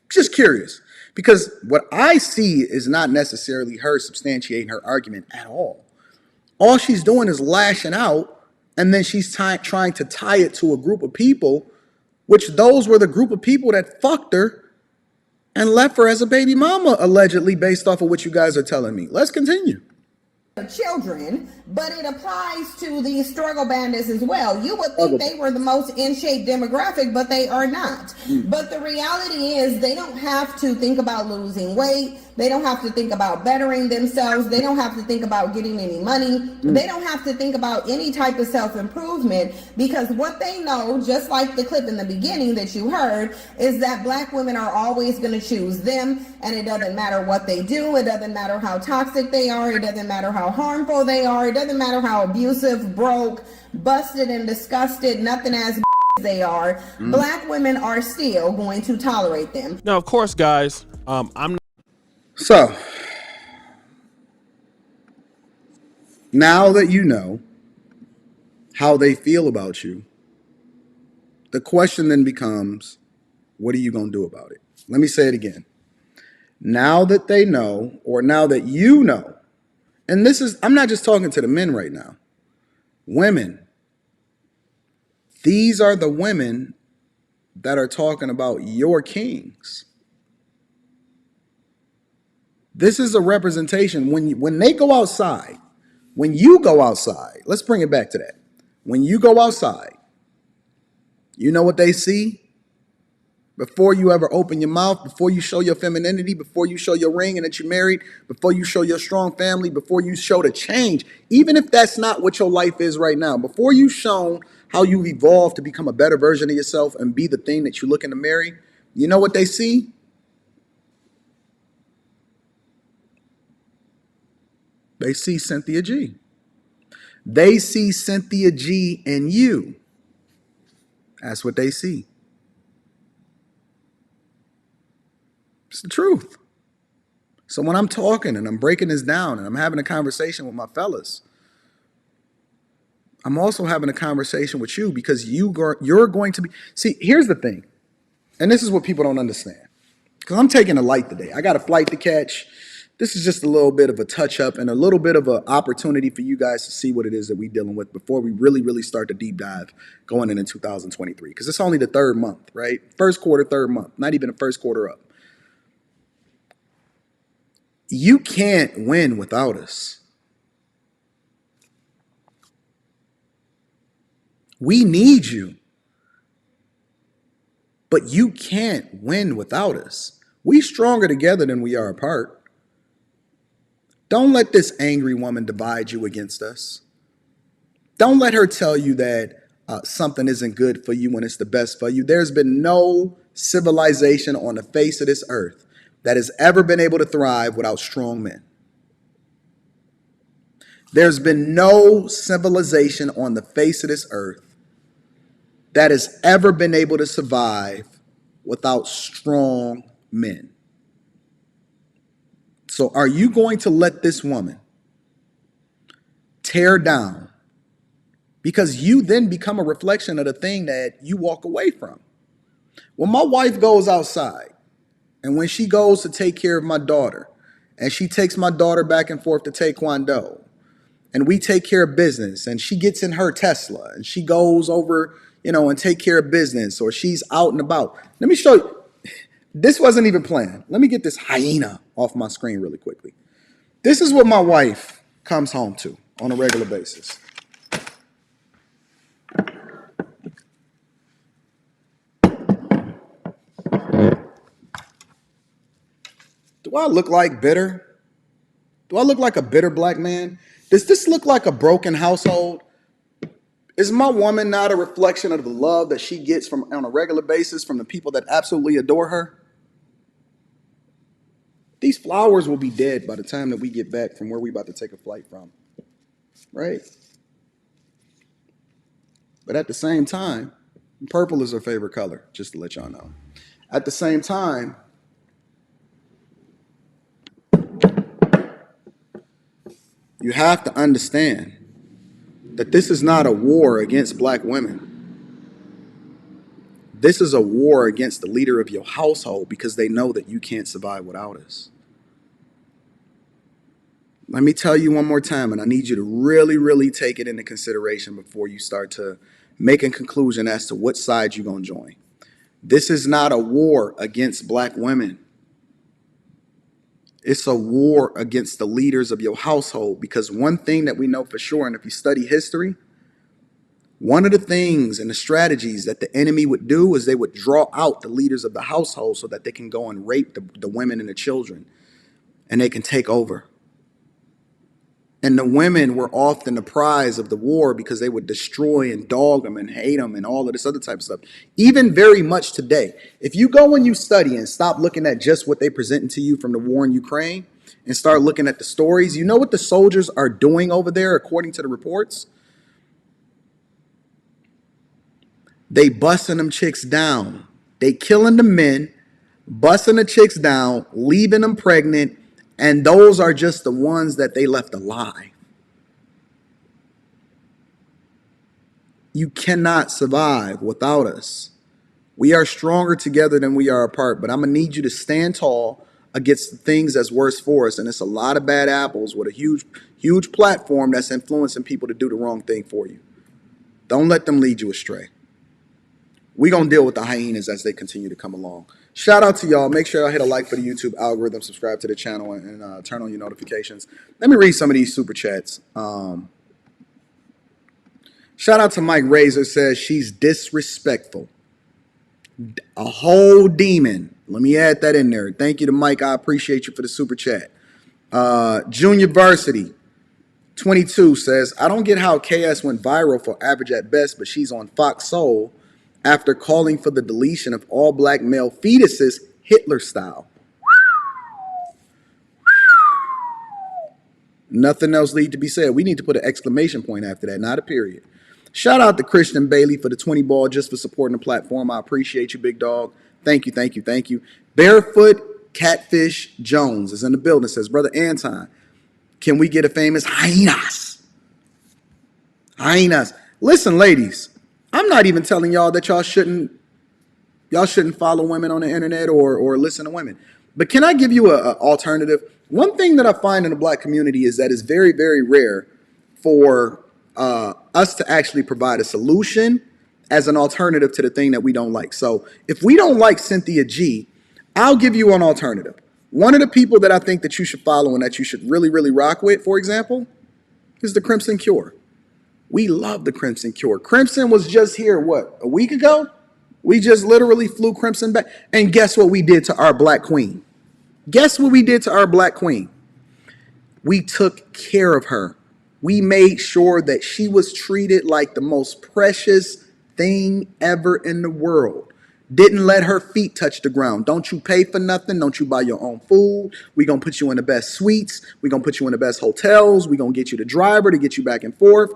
Just curious. Because what I see is not necessarily her substantiating her argument at all. All she's doing is lashing out, and then she's trying to tie it to a group of people, which those were the group of people that fucked her and left her as a baby mama, allegedly, based off of what you guys are telling me. Let's continue. Children, but it applies to the struggle bandits as well. You would think they were the most in shape demographic, but they are not. But the reality is they don't have to think about losing weight. They don't have to think about bettering themselves. They don't have to think about getting any money. They don't have to think about any type of self-improvement, because what they know, just like the clip in the beginning that you heard, is that black women are always going to choose them, and it doesn't matter what they do. It doesn't matter how toxic they are. It doesn't matter how harmful they are. It doesn't matter how abusive, broke, busted, and disgusted, nothing as they are. Black women are still going to tolerate them. Now, of course, guys, I'm not. So, now that you know how they feel about you, the question then becomes, what are you going to do about it? Let me say it again. Now that they know, or now that you know, and this is, I'm not just talking to the men right now, women, these are the women that are talking about your kings. This is a representation. When they go outside, when you go outside, let's bring it back to that. When you go outside, you know what they see? Before you ever open your mouth, before you show your femininity, before you show your ring and that you're married, before you show your strong family, before you show the change, even if that's not what your life is right now, before you've shown how you've evolved to become a better version of yourself and be the thing that you're looking to marry, you know what they see? They see Cynthia G. They see Cynthia G in you. That's what they see. It's the truth. So when I'm talking and I'm breaking this down and I'm having a conversation with my fellas, I'm also having a conversation with you, because you're going to be... See, here's the thing, and this is what people don't understand, because I'm taking a light today. I got a flight to catch. This is just a little bit of a touch-up and a little bit of an opportunity for you guys to see what it is that we're dealing with before we really, really start the deep dive going into 2023, because it's only the third month, right? First quarter, third month, not even the first quarter up. You can't win without us. We need you. But you can't win without us. We stronger together than we are apart. Don't let this angry woman divide you against us. Don't let her tell you that something isn't good for you when it's the best for you. There's been no civilization on the face of this earth that has ever been able to thrive without strong men. There's been no civilization on the face of this earth that has ever been able to survive without strong men. So are you going to let this woman tear down? Because you then become a reflection of the thing that you walk away from. When my wife goes outside and when she goes to take care of my daughter and she takes my daughter back and forth to Taekwondo and we take care of business and she gets in her Tesla and she goes over, and take care of business, or she's out and about. Let me show you. This wasn't even planned. Let me get this hyena off my screen really quickly. This is what my wife comes home to on a regular basis. Do I look like bitter? Do I look like a bitter black man? Does this look like a broken household? Is my woman not a reflection of the love that she gets from on a regular basis from the people that absolutely adore her? These flowers will be dead by the time that we get back from where we about to take a flight from, right? But at the same time, purple is her favorite color, just to let y'all know. At the same time, you have to understand that this is not a war against black women. This is a war against the leader of your household because they know that you can't survive without us. Let me tell you one more time, and I need you to really, really take it into consideration before you start to make a conclusion as to what side you're going to join. This is not a war against black women. It's a war against the leaders of your household, because one thing that we know for sure, and if you study history, one of the things and the strategies that the enemy would do is they would draw out the leaders of the household so that they can go and rape the women and the children, and they can take over. And the women were often the prize of the war because they would destroy and dog them and hate them and all of this other type of stuff. Even very much today, if you go and you study and stop looking at just what they presenting to you from the war in Ukraine and start looking at the stories, you know what the soldiers are doing over there according to the reports? They busting them chicks down. They killing the men, busting the chicks down, leaving them pregnant, and those are just the ones that they left alive. You cannot survive without us. We are stronger together than we are apart, but I'm going to need you to stand tall against the things that's worse for us. And it's a lot of bad apples with a huge, huge platform that's influencing people to do the wrong thing for you. Don't let them lead you astray. We're going to deal with the hyenas as they continue to come along. Shout out to y'all. Make sure y'all hit a like for the YouTube algorithm, subscribe to the channel, and turn on your notifications. Let me read some of these super chats. Shout out to Mike Razor, says she's disrespectful. A whole demon. Let me add that in there. Thank you to Mike. I appreciate you for the super chat. Junior Varsity 22 says, I don't get how KS went viral for Average at Best, but she's on Fox Soul after calling for the deletion of all black male fetuses Hitler style. Nothing else need to be said. We need to put an exclamation point after that, not a period. Shout out to Christian Bailey for the 20 ball just for supporting the platform. I appreciate you, big dog. Thank you, thank you, thank you. Barefoot Catfish Jones is in the building. Says, Brother Anton, can we get a famous hyenas? Hyenas. Listen, ladies, I'm not even telling y'all that y'all shouldn't follow women on the internet or listen to women. But can I give you an alternative? One thing that I find in the black community is that it's very, very rare for us to actually provide a solution as an alternative to the thing that we don't like. So if we don't like Cynthia G, I'll give you an alternative. One of the people that I think that you should follow and that you should really, really rock with, for example, is the Crimson Cure. We love the Crimson Cure. Crimson was just here, what, a week ago? We just literally flew Crimson back. And guess what we did to our black queen? Guess what we did to our black queen? We took care of her. We made sure that she was treated like the most precious thing ever in the world. Didn't let her feet touch the ground. Don't you pay for nothing. Don't you buy your own food. We're going to put you in the best suites. We're going to put you in the best hotels. We're going to get you the driver to get you back and forth.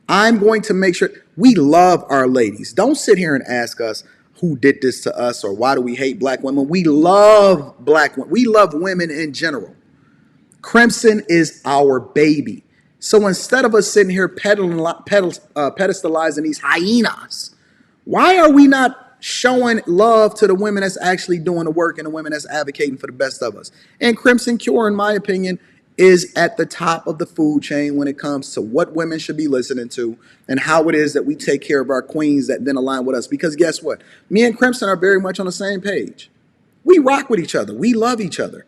I'm going to make sure we love our ladies. Don't sit here and ask us who did this to us or why do we hate black women. We love black women. We love women in general. Crimson is our baby. So instead of us sitting here pedestalizing these hyenas, why are we not showing love to the women that's actually doing the work and the women that's advocating for the best of us? And Crimson Cure, in my opinion, is at the top of the food chain when it comes to what women should be listening to and how it is that we take care of our queens that then align with us. Because guess what? Me and Crimson are very much on the same page. We rock with each other. We love each other.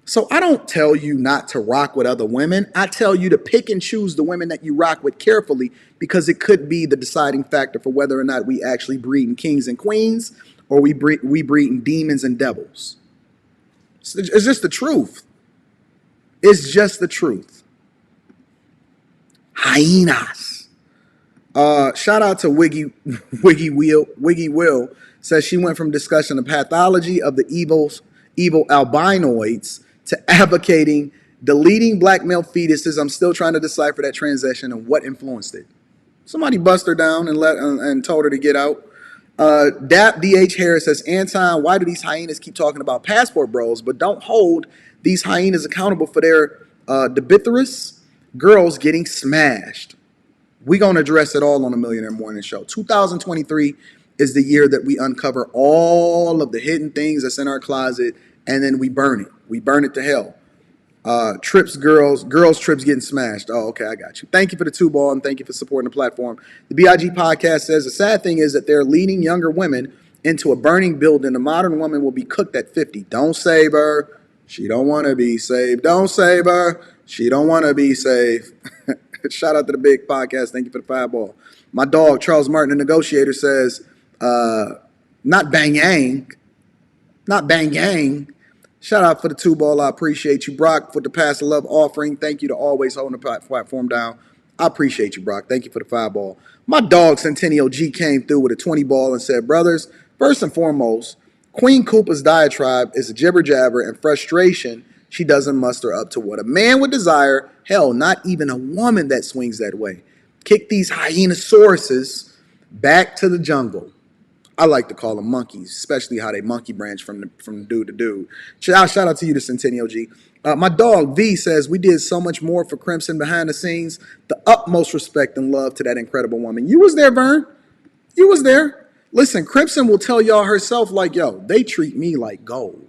So I don't tell you not to rock with other women. I tell you to pick and choose the women that you rock with carefully, because it could be the deciding factor for whether or not we actually breeding kings and queens or we breeding demons and devils. It's just the truth. It's just the truth. Hyenas. Shout out to Wiggy Will says she went from discussing the pathology of the evil albinoids to advocating deleting black male fetuses. I'm still trying to decipher that transition and what influenced it. Somebody bust her down and told her to get out. Dap DH Harris says, Anton, why do these hyenas keep talking about passport bros but don't hold these hyenas accountable for their debiferous girls getting smashed? We're going to address it all on the Millionaire Morning Show. 2023 is the year that we uncover all of the hidden things that's in our closet, and then we burn it. We burn it to hell. Girls trips getting smashed. Oh, okay, I got you. Thank you for the 2-ball, and thank you for supporting the platform. The BIG podcast says the sad thing is that they're leading younger women into a burning building. A modern woman will be cooked at 50. Don't save her. She don't want to be saved. Don't save her. She don't want to be saved. Shout out to the big podcast. Thank you for the 5-ball. My dog, Charles Martin, the negotiator, says, not bang yang. Not bang yang. Shout out for the 2-ball. I appreciate you. Brock, for the Pass of Love offering. Thank you to always holding the platform down. I appreciate you, Brock. Thank you for the 5-ball. My dog, Centennial G, came through with a 20-ball and said, brothers, first and foremost, Queen Koopa's diatribe is a jibber-jabber and frustration she doesn't muster up to what a man would desire. Hell, not even a woman that swings that way. Kick these hyenosauruses back to the jungle. I like to call them monkeys, especially how they monkey branch from dude to dude. Shout out to you, the Centennial G. My dog V says, we did so much more for Crimson behind the scenes. The utmost respect and love to that incredible woman. You was there, Vern. You was there. Listen, Crimson will tell y'all herself, like, yo, they treat me like gold.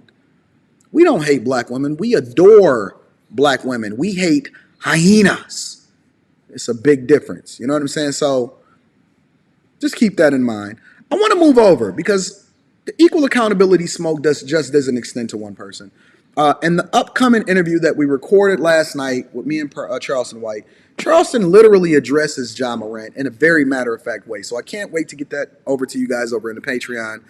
We don't hate black women. We adore black women. We hate hyenas. It's a big difference. You know what I'm saying? So just keep that in mind. I want to move over because the equal accountability smoke just doesn't extend to one person. And the upcoming interview that we recorded last night with me and Charleston White, Charleston literally addresses Ja Morant in a very matter-of-fact way. So I can't wait to get that over to you guys over in the Patreon.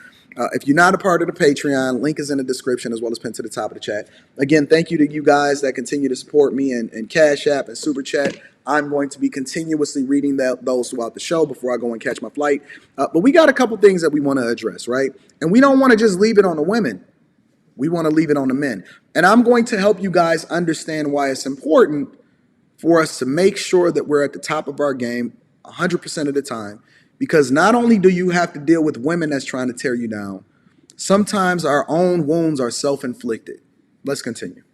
If you're not a part of the Patreon, link is in the description as well as pinned to the top of the chat. Again, thank you to you guys that continue to support me in Cash App and Super Chat. I'm going to be continuously reading those throughout the show before I go and catch my flight. But we got a couple things that we want to address, right? And we don't want to just leave it on the women. We want to leave it on the men. And I'm going to help you guys understand why it's important for us to make sure that we're at the top of our game 100% of the time. Because not only do you have to deal with women that's trying to tear you down, sometimes our own wounds are self-inflicted. Let's continue.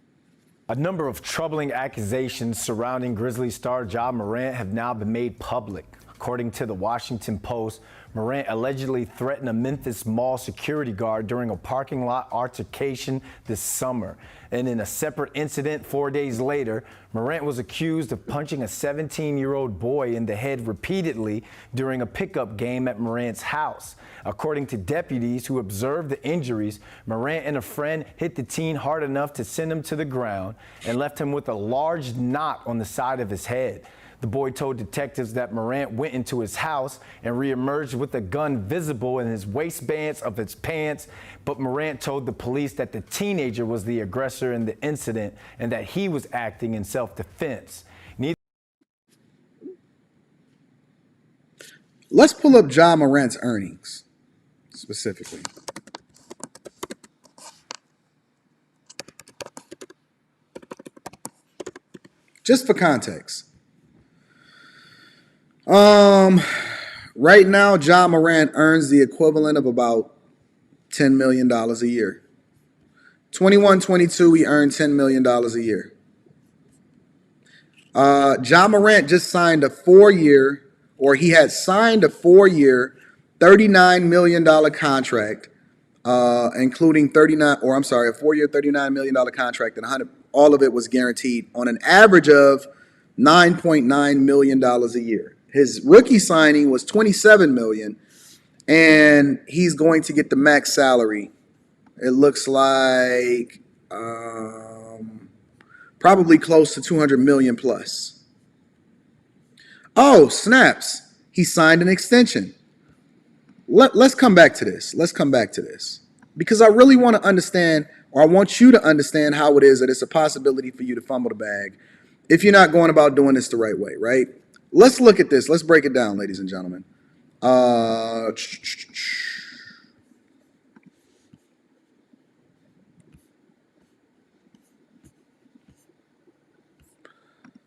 A number of troubling accusations surrounding Grizzlies star Ja Morant have now been made public. According to the Washington Post, Morant allegedly threatened a Memphis mall security guard during a parking lot altercation this summer. And in a separate incident 4 days later, Morant was accused of punching a 17-year-old boy in the head repeatedly during a pickup game at Morant's house. According to deputies who observed the injuries, Morant and a friend hit the teen hard enough to send him to the ground and left him with a large knot on the side of his head. The boy told detectives that Morant went into his house and reemerged with a gun visible in his waistbands of his pants, but Morant told the police that the teenager was the aggressor in the incident and that he was acting in self-defense. Let's pull up Ja Morant's earnings. specifically. Just for context. Right now, Ja Morant earns the equivalent of about $10 million a year. 21-22, he earned $10 million a year. Ja Morant just signed a 4-year, or he had signed a 4-year, $39 million contract, including a 4-year, $39 million contract, and all of it was guaranteed on an average of $9.9 million a year. His rookie signing was $27 million, and he's going to get the max salary. It looks like probably close to $200 million plus. Oh, snaps. He signed an extension. Let's come back to this. Because I really want to understand, or I want you to understand how it is that it's a possibility for you to fumble the bag if you're not going about doing this the right way, right? Let's look at this. Let's break it down, ladies and gentlemen.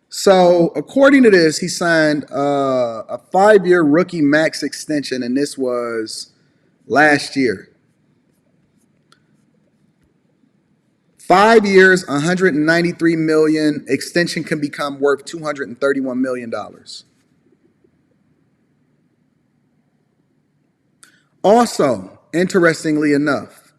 So, according to this, he signed a 5-year rookie max extension, and this was last year. 5 years, $193 million. Extension can become worth $231 million. Also, interestingly enough,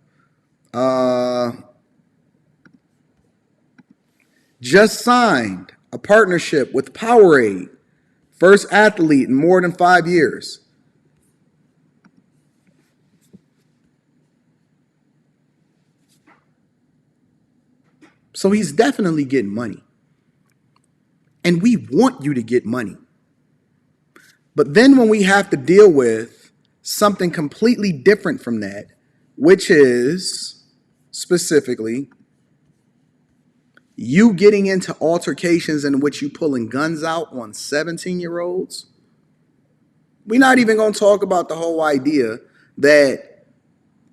just signed a partnership with Powerade, first athlete in more than 5 years. So he's definitely getting money. And we want you to get money. But then when we have to deal with something completely different from that, which is specifically you getting into altercations in which you pulling guns out on 17-year-olds, we're not even going to talk about the whole idea that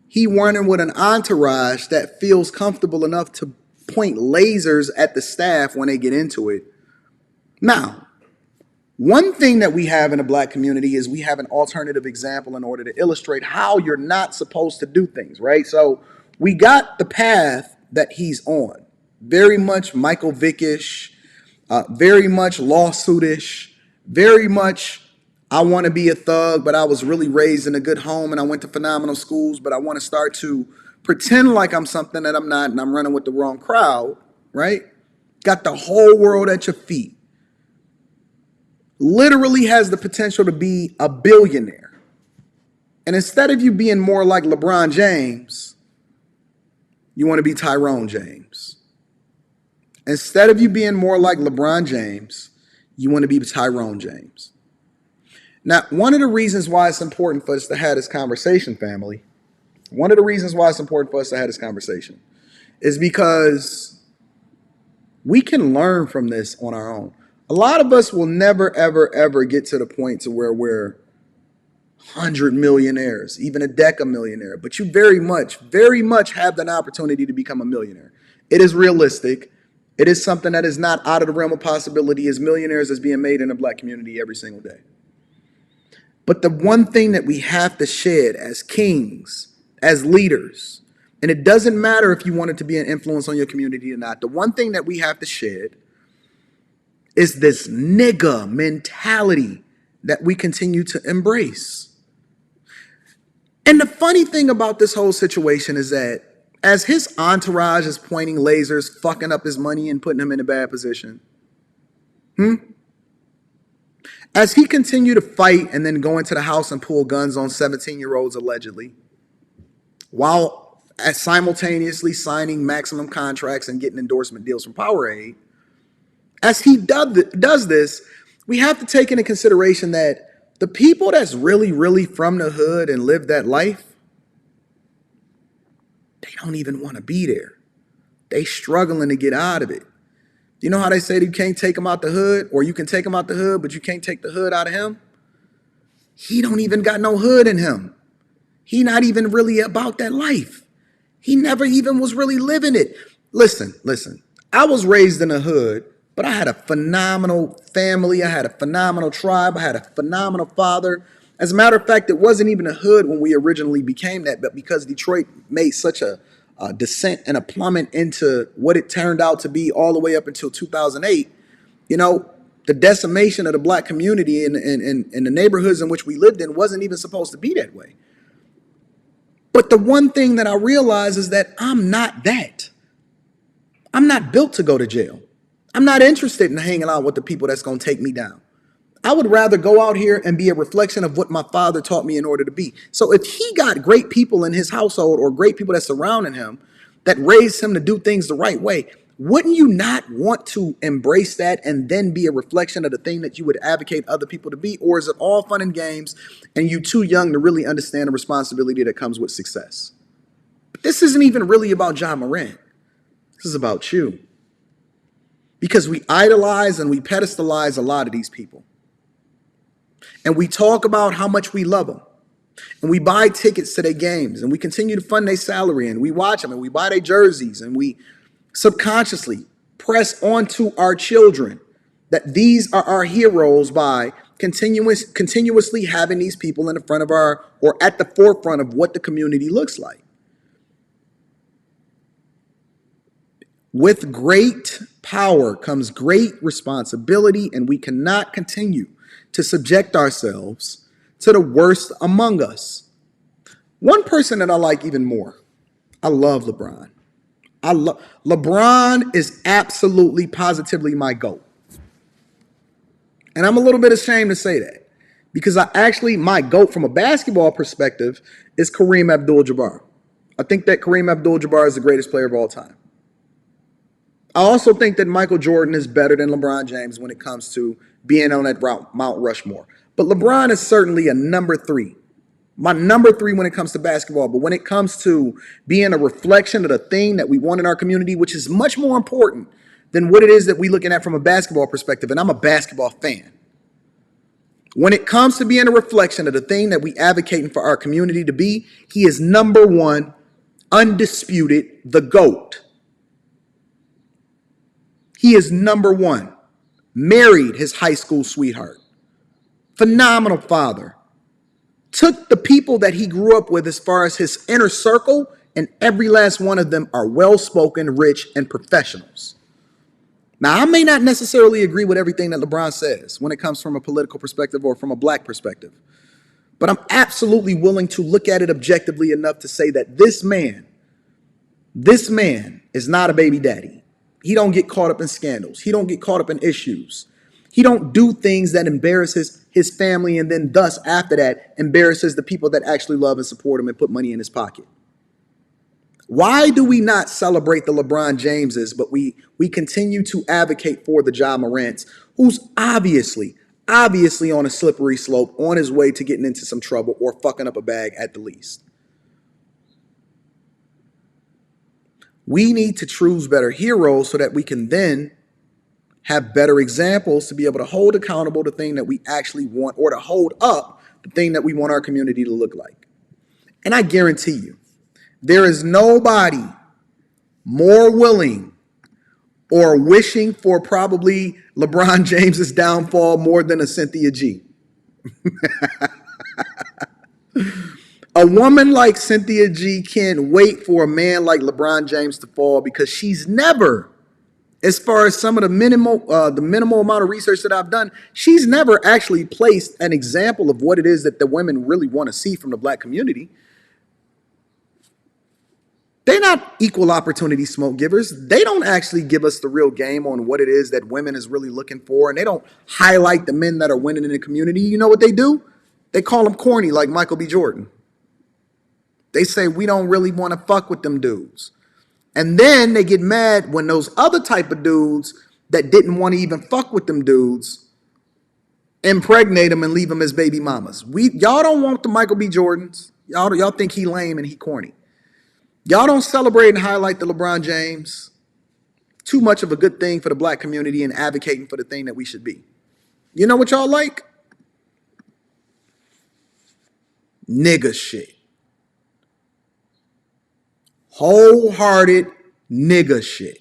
he running with an entourage that feels comfortable enough to point lasers at the staff when they get into it. Now, one thing that we have in the black community is we have an alternative example in order to illustrate how you're not supposed to do things, right? So we got the path that he's on. Very much Michael Vick-ish, very much lawsuit-ish, very much I want to be a thug, but I was really raised in a good home and I went to phenomenal schools, but I want to start to pretend like I'm something that I'm not and I'm running with the wrong crowd, right? Got the whole world at your feet. Literally has the potential to be a billionaire. And instead of you being more like LeBron James, you want to be Tyrone James. Instead of you being more like LeBron James, you want to be Tyrone James. Now, one of the reasons why it's important for us to have this conversation, family, is because we can learn from this on our own. A lot of us will never, ever, ever get to the point to where we're 100 millionaires, even a decamillionaire. But you very much have an opportunity to become a millionaire. It is realistic. It is something that is not out of the realm of possibility. As millionaires is being made in the black community every single day. But the one thing that we have to shed as kings, as leaders, and it doesn't matter if you wanted to be an influence on your community or not, the one thing that we have to shed is this nigga mentality that we continue to embrace. And the funny thing about this whole situation is that as his entourage is pointing lasers, fucking up his money and putting him in a bad position, as he continued to fight and then go into the house and pull guns on 17-year-olds allegedly, while simultaneously signing maximum contracts and getting endorsement deals from Powerade, as he does this, we have to take into consideration that the people that's really, really from the hood and live that life, they don't even want to be there. They struggling to get out of it. You know how they say that you can't take them out the hood, or you can take them out the hood, but you can't take the hood out of him? He don't even got no hood in him. He not even really about that life. He never even was really living it. Listen. I was raised in the hood, but I had a phenomenal family. I had a phenomenal tribe. I had a phenomenal father. As a matter of fact, it wasn't even a hood when we originally became that, but because Detroit made such a descent and a plummet into what it turned out to be all the way up until 2008, the decimation of the black community in the neighborhoods in which we lived in wasn't even supposed to be that way. But the one thing that I realize is that I'm not that. I'm not built to go to jail. I'm not interested in hanging out with the people that's going to take me down. I would rather go out here and be a reflection of what my father taught me in order to be. So if he got great people in his household or great people that surrounding him that raised him to do things the right way, wouldn't you not want to embrace that and then be a reflection of the thing that you would advocate other people to be? Or is it all fun and games and you too young to really understand the responsibility that comes with success? But this isn't even really about Ja Morant. This is about you. Because we idolize and we pedestalize a lot of these people. And we talk about how much we love them. And we buy tickets to their games. And we continue to fund their salary. And we watch them. And we buy their jerseys. And we subconsciously press onto our children that these are our heroes by continuously having these people in the front of our, or at the forefront of what the community looks like. With great power comes great responsibility, and we cannot continue to subject ourselves to the worst among us. One person that I like even more, I love LeBron. LeBron is absolutely, positively my GOAT. And I'm a little bit ashamed to say that because my GOAT from a basketball perspective is Kareem Abdul-Jabbar. I think that Kareem Abdul-Jabbar is the greatest player of all time. I also think that Michael Jordan is better than LeBron James when it comes to being on that Mount Rushmore. But LeBron is certainly a number 3. My number 3 when it comes to basketball. But when it comes to being a reflection of the thing that we want in our community, which is much more important than what it is that we're looking at from a basketball perspective, and I'm a basketball fan. When it comes to being a reflection of the thing that we advocating for our community to be, he is number 1, undisputed, the GOAT. He is number 1. Married his high school sweetheart. Phenomenal father. Took the people that he grew up with as far as his inner circle, and every last one of them are well-spoken, rich, and professionals. Now, I may not necessarily agree with everything that LeBron says when it comes from a political perspective or from a black perspective, but I'm absolutely willing to look at it objectively enough to say that this man is not a baby daddy. He don't get caught up in scandals. He don't get caught up in issues. He don't do things that embarrasses his family and then thus after that embarrasses the people that actually love and support him and put money in his pocket. Why do we not celebrate the LeBron Jameses, but we continue to advocate for the Ja Morants, who's obviously on a slippery slope on his way to getting into some trouble or fucking up a bag at the least? We need to choose better heroes so that we can then have better examples to be able to hold accountable the thing that we actually want, or to hold up the thing that we want our community to look like. And I guarantee you, there is nobody more willing or wishing for probably LeBron James's downfall more than a Cynthia G. A woman like Cynthia G can't wait for a man like LeBron James to fall, because she's never, as far as some of the minimal amount of research that I've done, she's never actually placed an example of what it is that the women really want to see from the black community. They're not equal opportunity smoke givers. They don't actually give us the real game on what it is that women is really looking for, and they don't highlight the men that are winning in the community. You know what they do? They call them corny, like Michael B. Jordan. They say, we don't really want to fuck with them dudes. And then they get mad when those other type of dudes that didn't want to even fuck with them dudes impregnate them and leave them as baby mamas. Y'all don't want the Michael B. Jordans. Y'all think he lame and he corny. Y'all don't celebrate and highlight the LeBron James. Too much of a good thing for the black community and advocating for the thing that we should be. You know what y'all like? Nigga shit. Wholehearted nigga shit.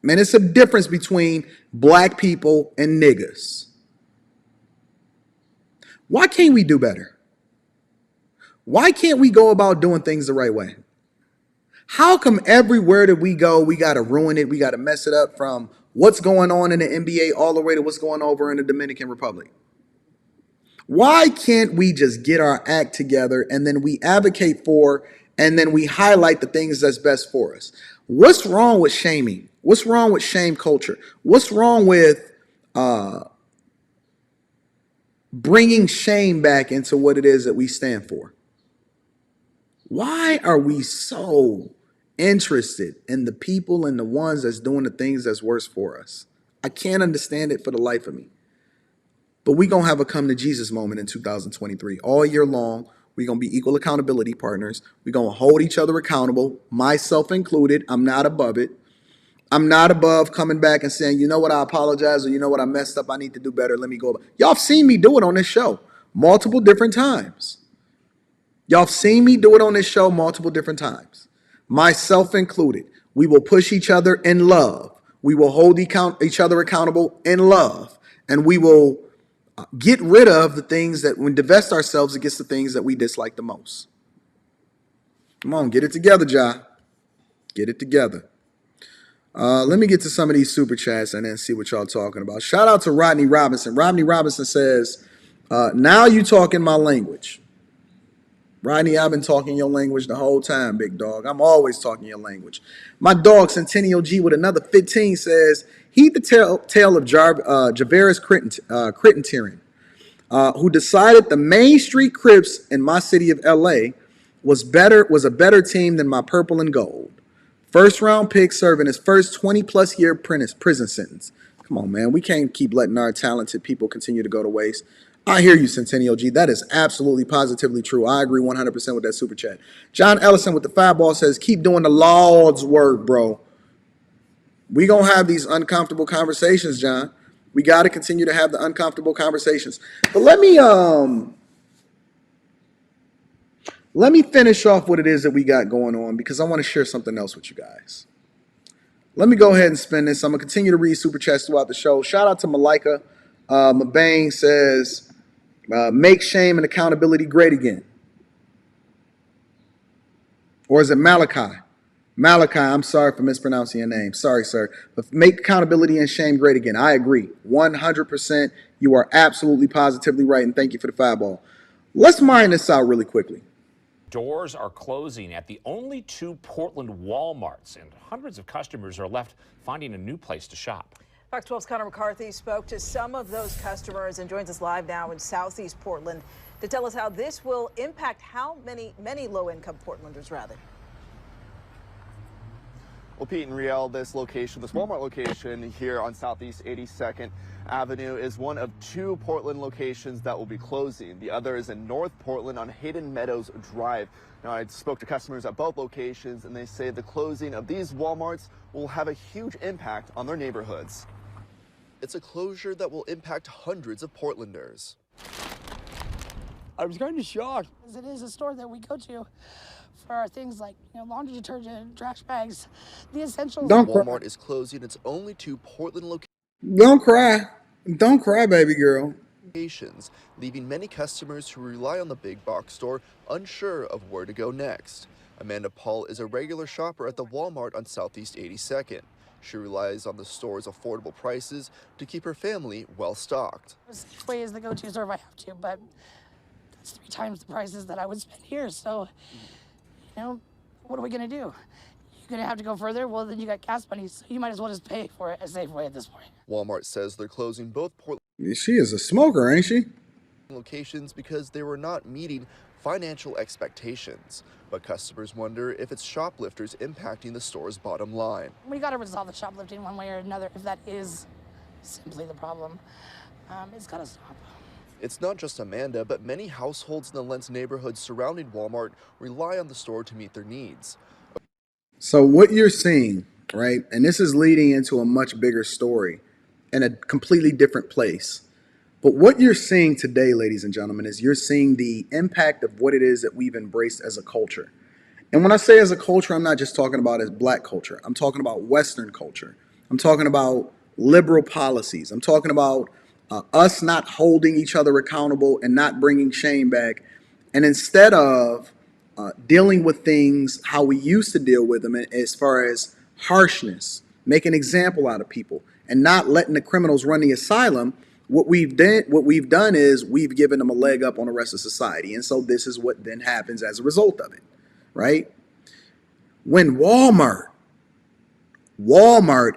Man, it's a difference between black people and niggas. Why can't we do better? Why can't we go about doing things the right way? How come everywhere that we go, we got to ruin it, we got to mess it up, from what's going on in the NBA all the way to what's going over in the Dominican Republic? Why can't we just get our act together and then we advocate for and then we highlight the things that's best for us? What's wrong with shaming? What's wrong with shame culture? What's wrong with bringing shame back into what it is that we stand for? Why are we so interested in the people and the ones that's doing the things that's worse for us? I can't understand it for the life of me. But we're going to have a come to Jesus moment in 2023. All year long, we're going to be equal accountability partners. We're going to hold each other accountable, myself included. I'm not above it. I'm not above coming back and saying, you know what, I apologize, or you know what, I messed up, I need to do better, let me go. Y'all have seen me do it on this show multiple different times. Y'all have seen me do it on this show multiple different times, myself included. We will push each other in love. We will hold each other accountable in love. And we will get rid of the things that, when divest ourselves against the things that we dislike the most. Come on, get it together, Ja. Get it together. Let me get to some of these super chats and then see what y'all talking about. Shout out to Rodney Robinson. Rodney Robinson says, now you talking my language. Rodney, I've been talking your language the whole time, big dog. I'm always talking your language. My dog, Centennial G, with another 15 says, heed the tale of Javaris Crittenden, who decided the Main Street Crips in my city of LA was a better team than my purple and gold. First round pick serving his first 20 plus year prison sentence. Come on, man. We can't keep letting our talented people continue to go to waste. I hear you, Centennial G. That is absolutely positively true. I agree 100% with that super chat. John Ellison with the 5-ball says, keep doing the Lord's work, bro. We going to have these uncomfortable conversations, John. We got to continue to have the uncomfortable conversations. But let me finish off what it is that we got going on, because I want to share something else with you guys. Let me go ahead and spin this. I'm going to continue to read super chats throughout the show. Shout out to Malika. Mabang says, make shame and accountability great again. Or is it Malachi? Malachi, I'm sorry for mispronouncing your name. Sorry, sir. But make accountability and shame great again. I agree. 100%. You are absolutely positively right. And thank you for the 5-ball. Let's mine this out really quickly. Doors are closing at the only 2 Portland Walmarts, and hundreds of customers are left finding a new place to shop. Fox 12's Connor McCarthy spoke to some of those customers and joins us live now in Southeast Portland to tell us how this will impact how many low-income Portlanders, rather. Well, Pete and Riel, this Walmart location here on Southeast 82nd Avenue is one of 2 Portland locations that will be closing. The other is in North Portland on Hayden Meadows Drive. Now, I spoke to customers at both locations, and they say the closing of these Walmarts will have a huge impact on their neighborhoods. It's a closure that will impact hundreds of Portlanders. I was kind of shocked. It is a store that we go to for things like, laundry detergent, trash bags, the essentials. Walmart is closing its only 2 Portland locations. Don't cry. Don't cry, baby girl. Leaving many customers who rely on the big box store unsure of where to go next. Amanda Paul is a regular shopper at the Walmart on Southeast 82nd. She relies on the store's affordable prices to keep her family well stocked. Safeway is the go-to store if I have to, but that's 3 times the prices that I would spend here. So, what are we going to do? You're going to have to go further? Well, then you got gas money, so you might as well just pay for it at Safeway at this point. Walmart says they're closing both Portland. She is a smoker, ain't she? Locations because they were not meeting financial expectations. But customers wonder if it's shoplifters impacting the store's bottom line. We got to resolve the shoplifting one way or another. If that is simply the problem, it's got to stop. It's not just Amanda, but many households in the Lentz neighborhood surrounding Walmart rely on the store to meet their needs. So what you're seeing, right, and this is leading into a much bigger story in a completely different place. But what you're seeing today, ladies and gentlemen, is you're seeing the impact of what it is that we've embraced as a culture. And when I say as a culture, I'm not just talking about as black culture. I'm talking about Western culture. I'm talking about liberal policies. I'm talking about us not holding each other accountable and not bringing shame back. And instead of dealing with things how we used to deal with them, as far as harshness, make an example out of people, and not letting the criminals run the asylum, what we've done is we've given them a leg up on the rest of society. And so this is what then happens as a result of it. Right? When Walmart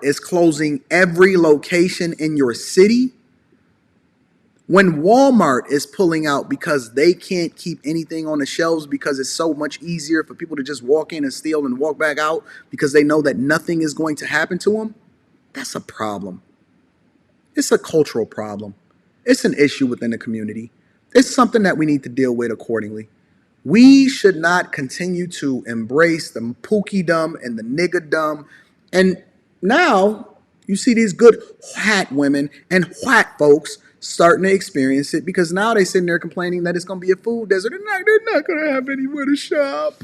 is closing every location in your city, when Walmart is pulling out because they can't keep anything on the shelves because it's so much easier for people to just walk in and steal and walk back out because they know that nothing is going to happen to them, that's a problem. It's a cultural problem. It's an issue within the community. It's something that we need to deal with accordingly. We should not continue to embrace the pookie-dom and the nigger-dom. And now you see these good white women and white folks starting to experience it because now they're sitting there complaining that it's going to be a food desert. They're not going to have anywhere to shop.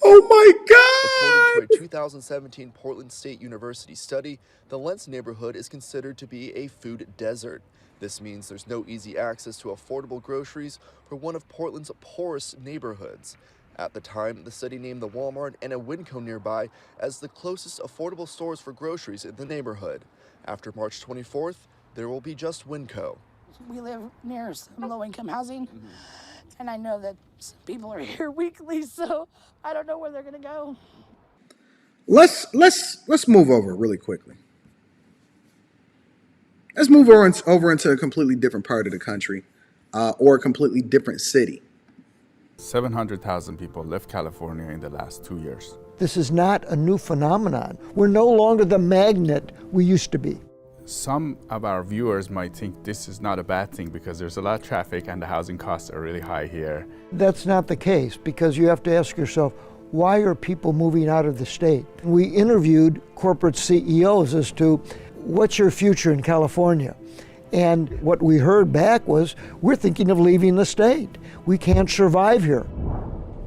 Oh, my God. According to a 2017 Portland State University study, the Lentz neighborhood is considered to be a food desert. This means there's no easy access to affordable groceries for one of Portland's poorest neighborhoods. At the time, the study named the Walmart and a Winco nearby as the closest affordable stores for groceries in the neighborhood. After March 24th, there will be just Winco. We live near some low-income housing, and I know that some people are here weekly, so I don't know where they're going to go. Let's move over really quickly. Let's move over into a completely different part of the country or a completely different city. 700,000 people left California in the last 2 years. This is not a new phenomenon. We're no longer the magnet we used to be. Some of our viewers might think this is not a bad thing because there's a lot of traffic and the housing costs are really high here. That's not the case because you have to ask yourself, why are people moving out of the state? We interviewed corporate CEOs as to what's your future in California? And what we heard back was, we're thinking of leaving the state. We can't survive here.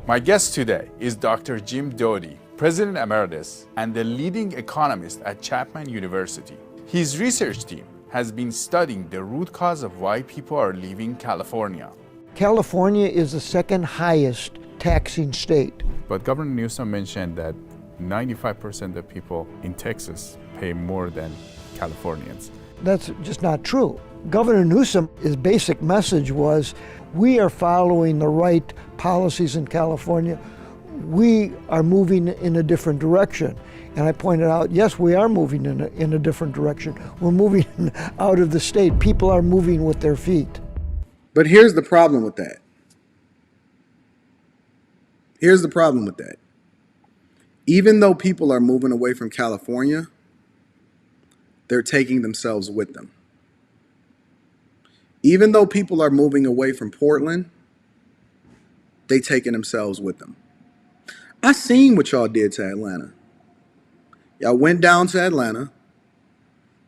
My guest today is Dr. Jim Doty, President Emeritus and the leading economist at Chapman University. His research team has been studying the root cause of why people are leaving California. California is the second highest taxing state. But Governor Newsom mentioned that 95% of people in Texas pay more than Californians. That's just not true. Governor Newsom, his basic message was, we are following the right policies in California. We are moving in a different direction. And I pointed out, yes, we are moving in a different direction. We're moving out of the state. People are moving with their feet. But here's the problem with that. Here's the problem with that. Even though people are moving away from California, they're taking themselves with them. Even though people are moving away from Portland, they taking themselves with them. I seen what y'all did to Atlanta. Y'all went down to Atlanta.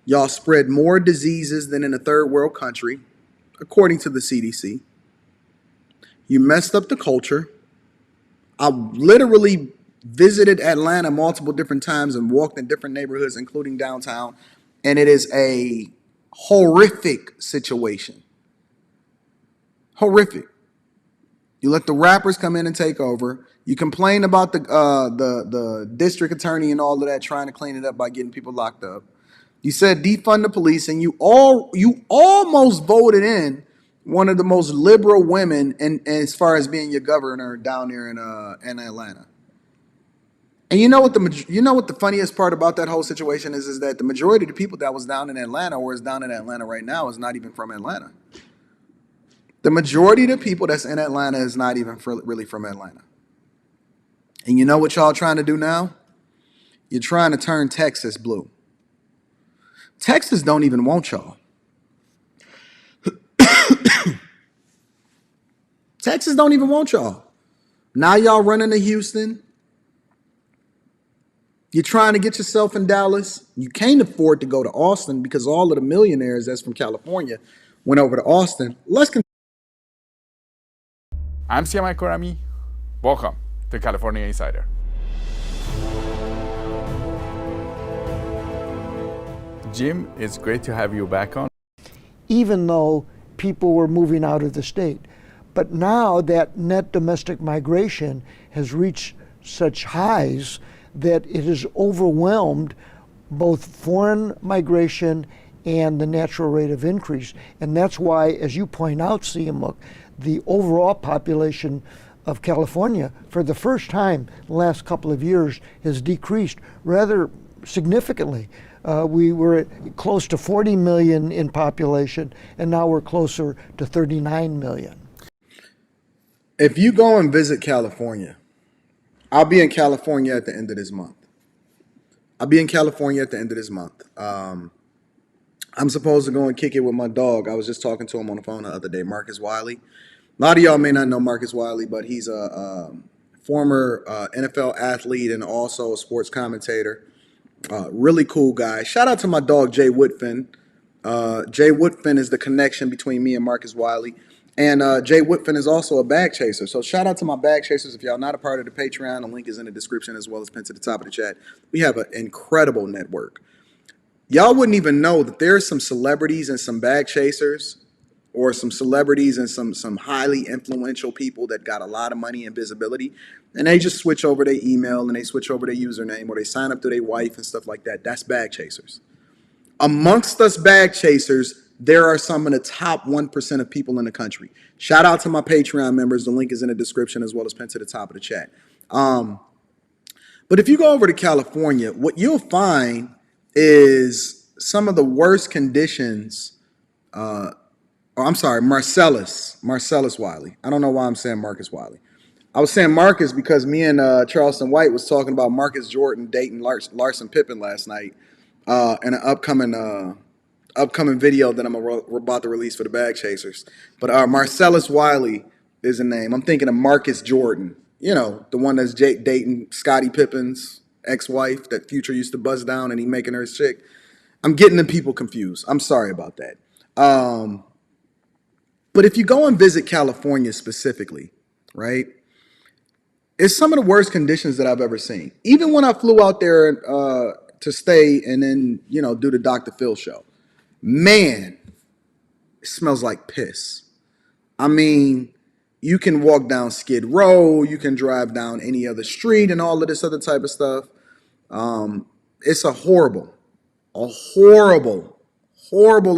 Y'all spread more diseases than in a third world country, according to the CDC. You messed up the culture. I literally visited Atlanta multiple different times and walked in different neighborhoods, including downtown. And it is a horrific situation. Horrific. You let the rappers come in and take over. You complain about the district attorney and all of that, trying to clean it up by getting people locked up. You said defund the police, and you almost voted in one of the most liberal women, and as far as being your governor down there in Atlanta. And you know what the funniest part about that whole situation is that the majority of the people that was down in Atlanta or is down in Atlanta right now is not even from Atlanta. The majority of the people that's in Atlanta is not even really from Atlanta. And you know what y'all trying to do now? You're trying to turn Texas blue. Texas don't even want y'all. Texas don't even want y'all. Now y'all running to Houston. You're trying to get yourself in Dallas. You can't afford to go to Austin because all of the millionaires that's from California went over to Austin. I'm Siamai Korami. Welcome the California Insider. Jim, it's great to have you back on. Even though people were moving out of the state. But now that net domestic migration has reached such highs that it has overwhelmed both foreign migration and the natural rate of increase. And that's why, as you point out, Siamuk, the overall population of California, for the first time in the last couple of years, has decreased rather significantly. We were close to 40 million in population, and now we're closer to 39 million. If you go and visit California, I'll be in California at the end of this month. I'm supposed to go and kick it with my dog. I was just talking to him on the phone the other day, Marcus Wiley. A lot of y'all may not know Marcus Wiley, but he's a former NFL athlete and also a sports commentator. Really cool guy. Shout out to my dog, Jay Woodfin. Jay Woodfin is the connection between me and Marcus Wiley. And Jay Woodfin is also a bag chaser. So shout out to my bag chasers. If y'all not a part of the Patreon, the link is in the description as well as pinned to the top of the chat. We have an incredible network. Y'all wouldn't even know that there's some celebrities and some bag chasers or some celebrities and some highly influential people that got a lot of money and visibility, and they just switch over their email and they switch over their username or they sign up to their wife and stuff like that. That's bag chasers. Amongst us bag chasers, there are some of the top 1% of people in the country. Shout out to my Patreon members. The link is in the description as well as pinned to the top of the chat. But if you go over to California, what you'll find is some of the worst conditions. Marcellus Wiley. I don't know why I'm saying Marcus Wiley. I was saying Marcus because me and Charleston White was talking about Marcus Jordan dating Larson Pippen last night in an upcoming video that we're about to release for the bag chasers. But Marcellus Wiley is the name. I'm thinking of Marcus Jordan. You know, the one that's dating Scottie Pippen's ex-wife that Future used to buzz down and he making her his chick. I'm getting the people confused. I'm sorry about that. But if you go and visit California specifically, right, it's some of the worst conditions that I've ever seen. Even when I flew out there to stay and then, do the Dr. Phil show, man, it smells like piss. I mean, you can walk down Skid Row, you can drive down any other street and all of this other type of stuff. It's a horrible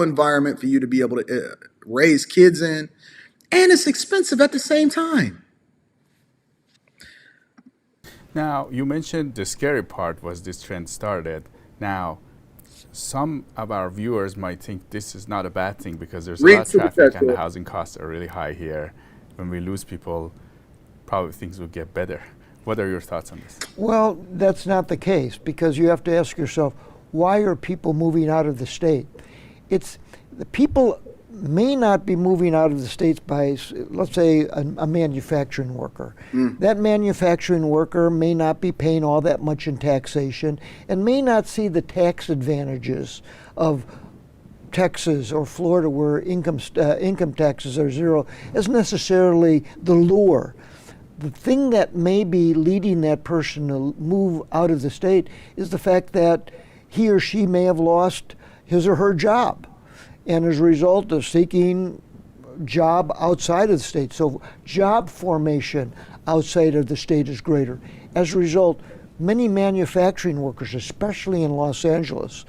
environment for you to be able to raise kids in, and it's expensive at the same time. Now, you mentioned the scary part was this trend started. Now, some of our viewers might think this is not a bad thing because there's a lot of traffic and the housing costs are really high here. When we lose people, probably things will get better. What are your thoughts on this? Well, that's not the case, because you have to ask yourself, why are people moving out of the state? The people may not be moving out of the states by, let's say, a manufacturing worker. That manufacturing worker may not be paying all that much in taxation and may not see the tax advantages of Texas or Florida, where income taxes are zero, as necessarily the lure. The thing that may be leading that person to move out of the state is the fact that he or she may have lost his or her job, and as a result of seeking job outside of the state. So job formation outside of the state is greater. As a result, many manufacturing workers, especially in Los Angeles,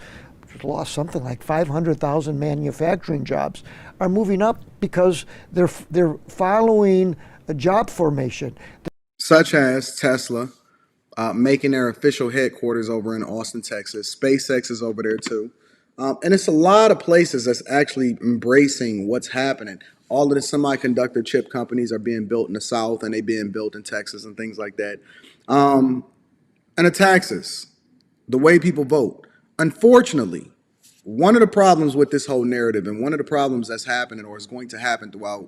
which lost something like 500,000 manufacturing jobs, are moving up because they're following a job formation. Such as Tesla making their official headquarters over in Austin, Texas. SpaceX is over there too. And it's a lot of places that's actually embracing what's happening. All of the semiconductor chip companies are being built in the South, and they being built in Texas and things like that. And the taxes, the way people vote. Unfortunately, one of the problems with this whole narrative, and one of the problems that's happening or is going to happen throughout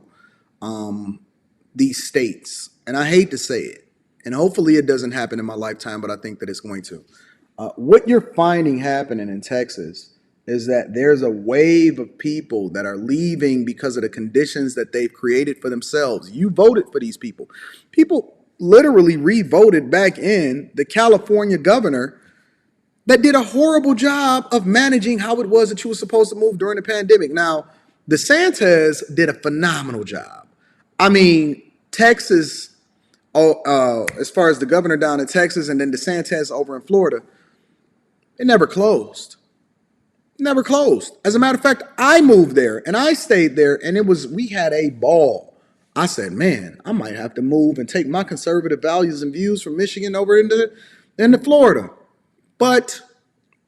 these states, and I hate to say it, and hopefully it doesn't happen in my lifetime, but I think that it's going to. What you're finding happening in Texas is that there's a wave of people that are leaving because of the conditions that they've created for themselves. You voted for these people. literally re-voted back in the California governor that did a horrible job of managing how it was that you were supposed to move during the pandemic. Now, DeSantis did a phenomenal job. I mean, Texas, as far as the governor down in Texas and then DeSantis over in Florida, it never closed. Never closed. As a matter of fact, I moved there and I stayed there, and we had a ball. I said, man, I might have to move and take my conservative values and views from Michigan over into Florida. But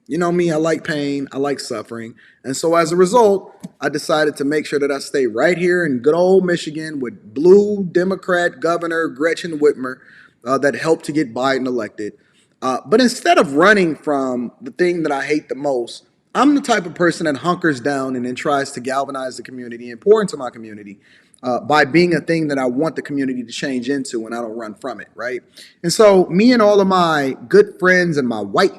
you know me, I like pain, I like suffering. And so as a result, I decided to make sure that I stay right here in good old Michigan with blue Democrat Governor Gretchen Whitmer that helped to get Biden elected. But instead of running from the thing that I hate the most, I'm the type of person that hunkers down and then tries to galvanize the community and pour into my community by being a thing that I want the community to change into, and I don't run from it, right? And so me and all of my good friends and my white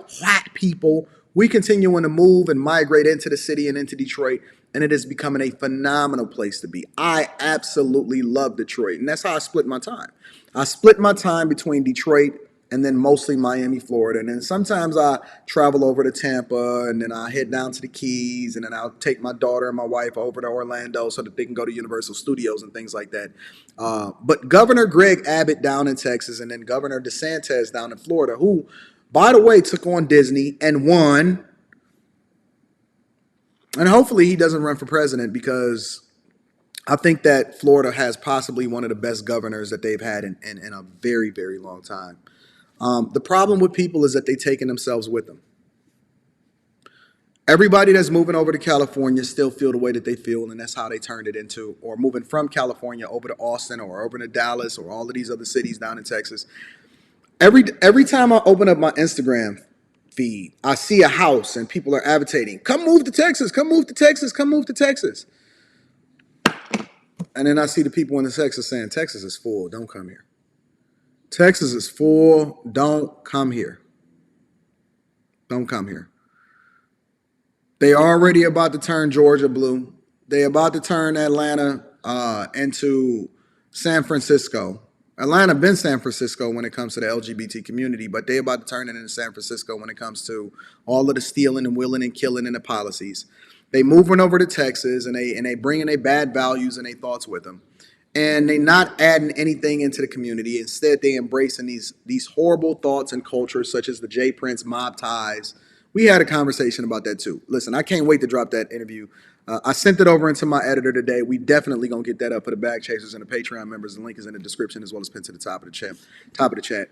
people, we continuing to move and migrate into the city and into Detroit, and it is becoming a phenomenal place to be. I absolutely love Detroit, and that's how I split my time. I split my time between Detroit and then mostly Miami, Florida. And then sometimes I travel over to Tampa, and then I head down to the Keys, and then I'll take my daughter and my wife over to Orlando so that they can go to Universal Studios and things like that. But Governor Greg Abbott down in Texas, and then Governor DeSantis down in Florida, who, by the way, took on Disney and won. And hopefully he doesn't run for president, because I think that Florida has possibly one of the best governors that they've had in a very, very long time. The problem with people is that they've taken themselves with them. Everybody that's moving over to California still feel the way that they feel, and that's how they turned it into, or moving from California over to Austin or over to Dallas or all of these other cities down in Texas. Every time I open up my Instagram feed, I see a house and people are advocating, come move to Texas, come move to Texas, come move to Texas. And then I see the people in the Texas saying, Texas is full, don't come here. Texas is full. Don't come here. Don't come here. They are already about to turn Georgia blue. They're about to turn Atlanta into San Francisco. Atlanta been San Francisco when it comes to the LGBT community, but they're about to turn it into San Francisco when it comes to all of the stealing and willing and killing and the policies. They moving over to Texas, and they bringing their bad values and their thoughts with them. And they not adding anything into the community. Instead, they embracing these horrible thoughts and cultures, such as the J. Prince mob ties. We had a conversation about that too. Listen, I can't wait to drop that interview. I sent it over into my editor today. We definitely gonna get that up for the bag chasers and the Patreon members. The link is in the description, as well as pinned to the top of the chat.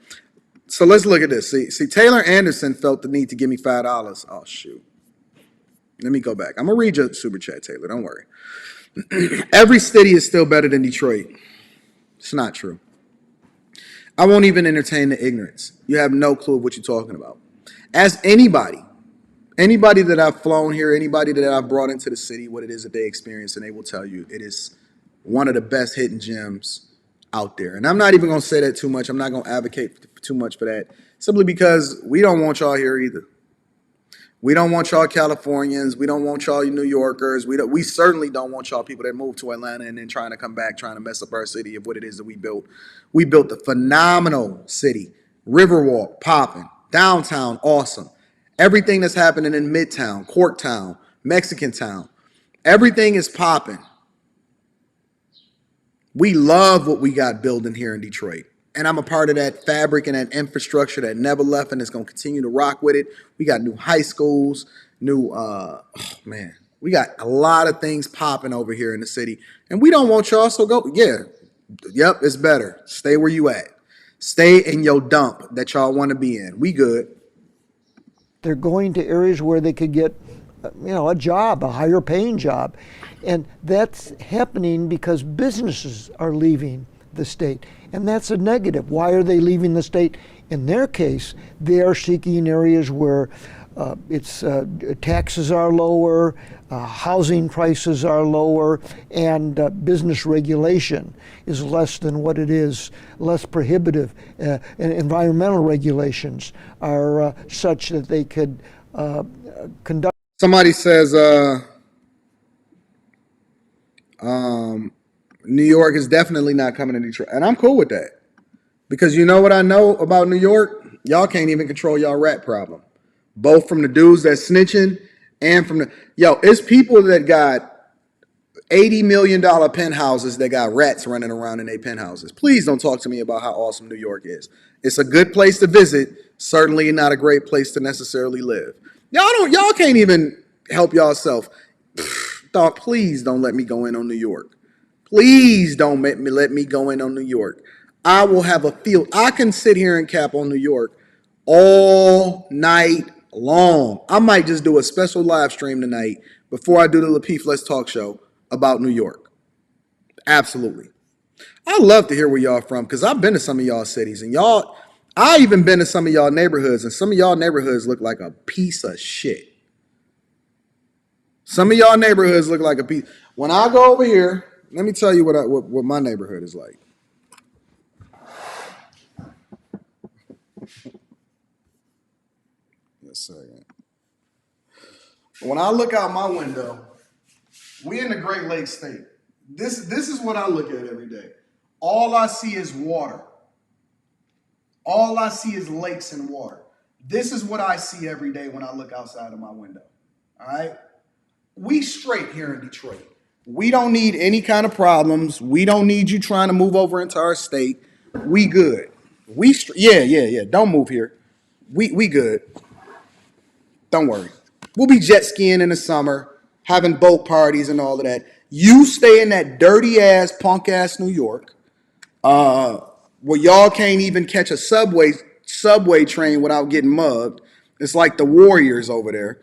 So let's look at this. See, Taylor Anderson felt the need to give me $5. Oh shoot. Let me go back. I'm gonna read your super chat, Taylor. Don't worry. Every city is still better than Detroit. It's not true. I won't even entertain the ignorance. You have no clue of what you're talking about. Ask anybody that I've flown here, anybody that I've brought into the city, what it is that they experience, and they will tell you it is one of the best hidden gems out there. And I'm not even going to say that too much. I'm not going to advocate too much for that, simply because we don't want y'all here either. We don't want y'all Californians. We don't want y'all New Yorkers. We certainly don't want y'all people that move to Atlanta and then trying to come back, trying to mess up our city of what it is that we built. We built a phenomenal city. Riverwalk, popping. Downtown, awesome. Everything that's happening in Midtown, Corktown, Mexican Town, everything is popping. We love what we got building here in Detroit. And I'm a part of that fabric and that infrastructure that never left, and it's going to continue to rock with it. We got new high schools, we got a lot of things popping over here in the city. And we don't want y'all, so yep, it's better. Stay where you at. Stay in your dump that y'all want to be in. We good. They're going to areas where they could get, a job, a higher paying job. And that's happening because businesses are leaving the state. And that's a negative. Why are they leaving the state? In their case, they are seeking areas where taxes are lower, housing prices are lower, and business regulation is less than what it is, less prohibitive. And environmental regulations are such that they could conduct. Somebody says New York is definitely not coming to Detroit, and I'm cool with that. Because you know what I know about New York? Y'all can't even control y'all rat problem. Both from the dudes that's snitching and from the it's people that got $80 million penthouses that got rats running around in their penthouses. Please don't talk to me about how awesome New York is. It's a good place to visit, certainly not a great place to necessarily live. Y'all can't even help yourself. Please don't let me go in on New York. Please don't let me go in on New York. I will have a field. I can sit here and cap on New York all night long. I might just do a special live stream tonight before I do the Lapeef Let's Talk show about New York. Absolutely. I love to hear where y'all from because I've been to some of y'all cities and I even been to some of y'all neighborhoods and some of y'all neighborhoods look like a piece of shit. Some of y'all neighborhoods look like a piece. When I go over here, let me tell you what my neighborhood is like. Just a second. When I look out my window, we in the Great Lakes state. This is what I look at every day. All I see is water. All I see is lakes and water. This is what I see every day when I look outside of my window. All right? We straight here in Detroit. We don't need any kind of problems. We don't need you trying to move over into our state. We good. Yeah. Don't move here. We good. Don't worry. We'll be jet skiing in the summer, having boat parties and all of that. You stay in that dirty ass, punk ass New York, where y'all can't even catch a subway train without getting mugged. It's like the Warriors over there.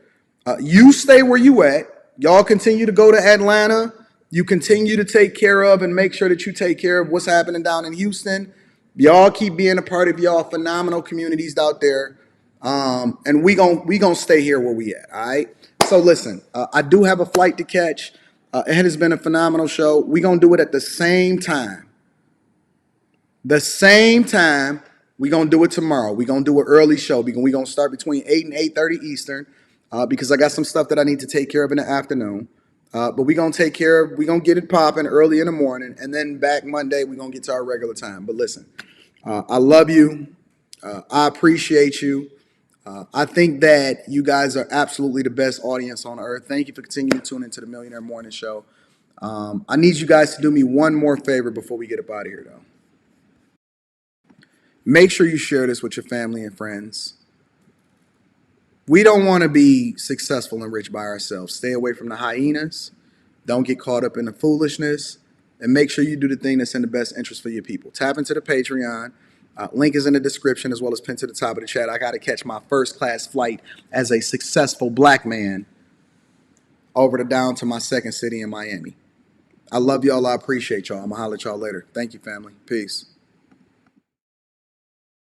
You stay where you at. Y'all continue to go to Atlanta. You continue to take care of and make sure that you take care of what's happening down in Houston. Y'all keep being a part of y'all phenomenal communities out there. And we gonna stay here where we at, all right? So listen, I do have a flight to catch. It has been a phenomenal show. We gonna do it at the same time. We gonna do it tomorrow. We gonna do an early show. We gonna start between 8 and 8:30 Eastern because I got some stuff that I need to take care of in the afternoon. But we gonna get it popping early in the morning, and then back Monday we gonna get to our regular time. But listen, I love you. I appreciate you. I think that you guys are absolutely the best audience on earth. Thank you for continuing to tune into the Millionaire Morning Show. I need you guys to do me one more favor before we get up out of here, though. Make sure you share this with your family and friends. We don't want to be successful and rich by ourselves. Stay away from the hyenas. Don't get caught up in the foolishness. And make sure you do the thing that's in the best interest for your people. Tap into the Patreon. Link is in the description as well as pinned to the top of the chat. I got to catch my first class flight as a successful black man down to my second city in Miami. I love y'all. I appreciate y'all. I'm going to holler at y'all later. Thank you, family. Peace.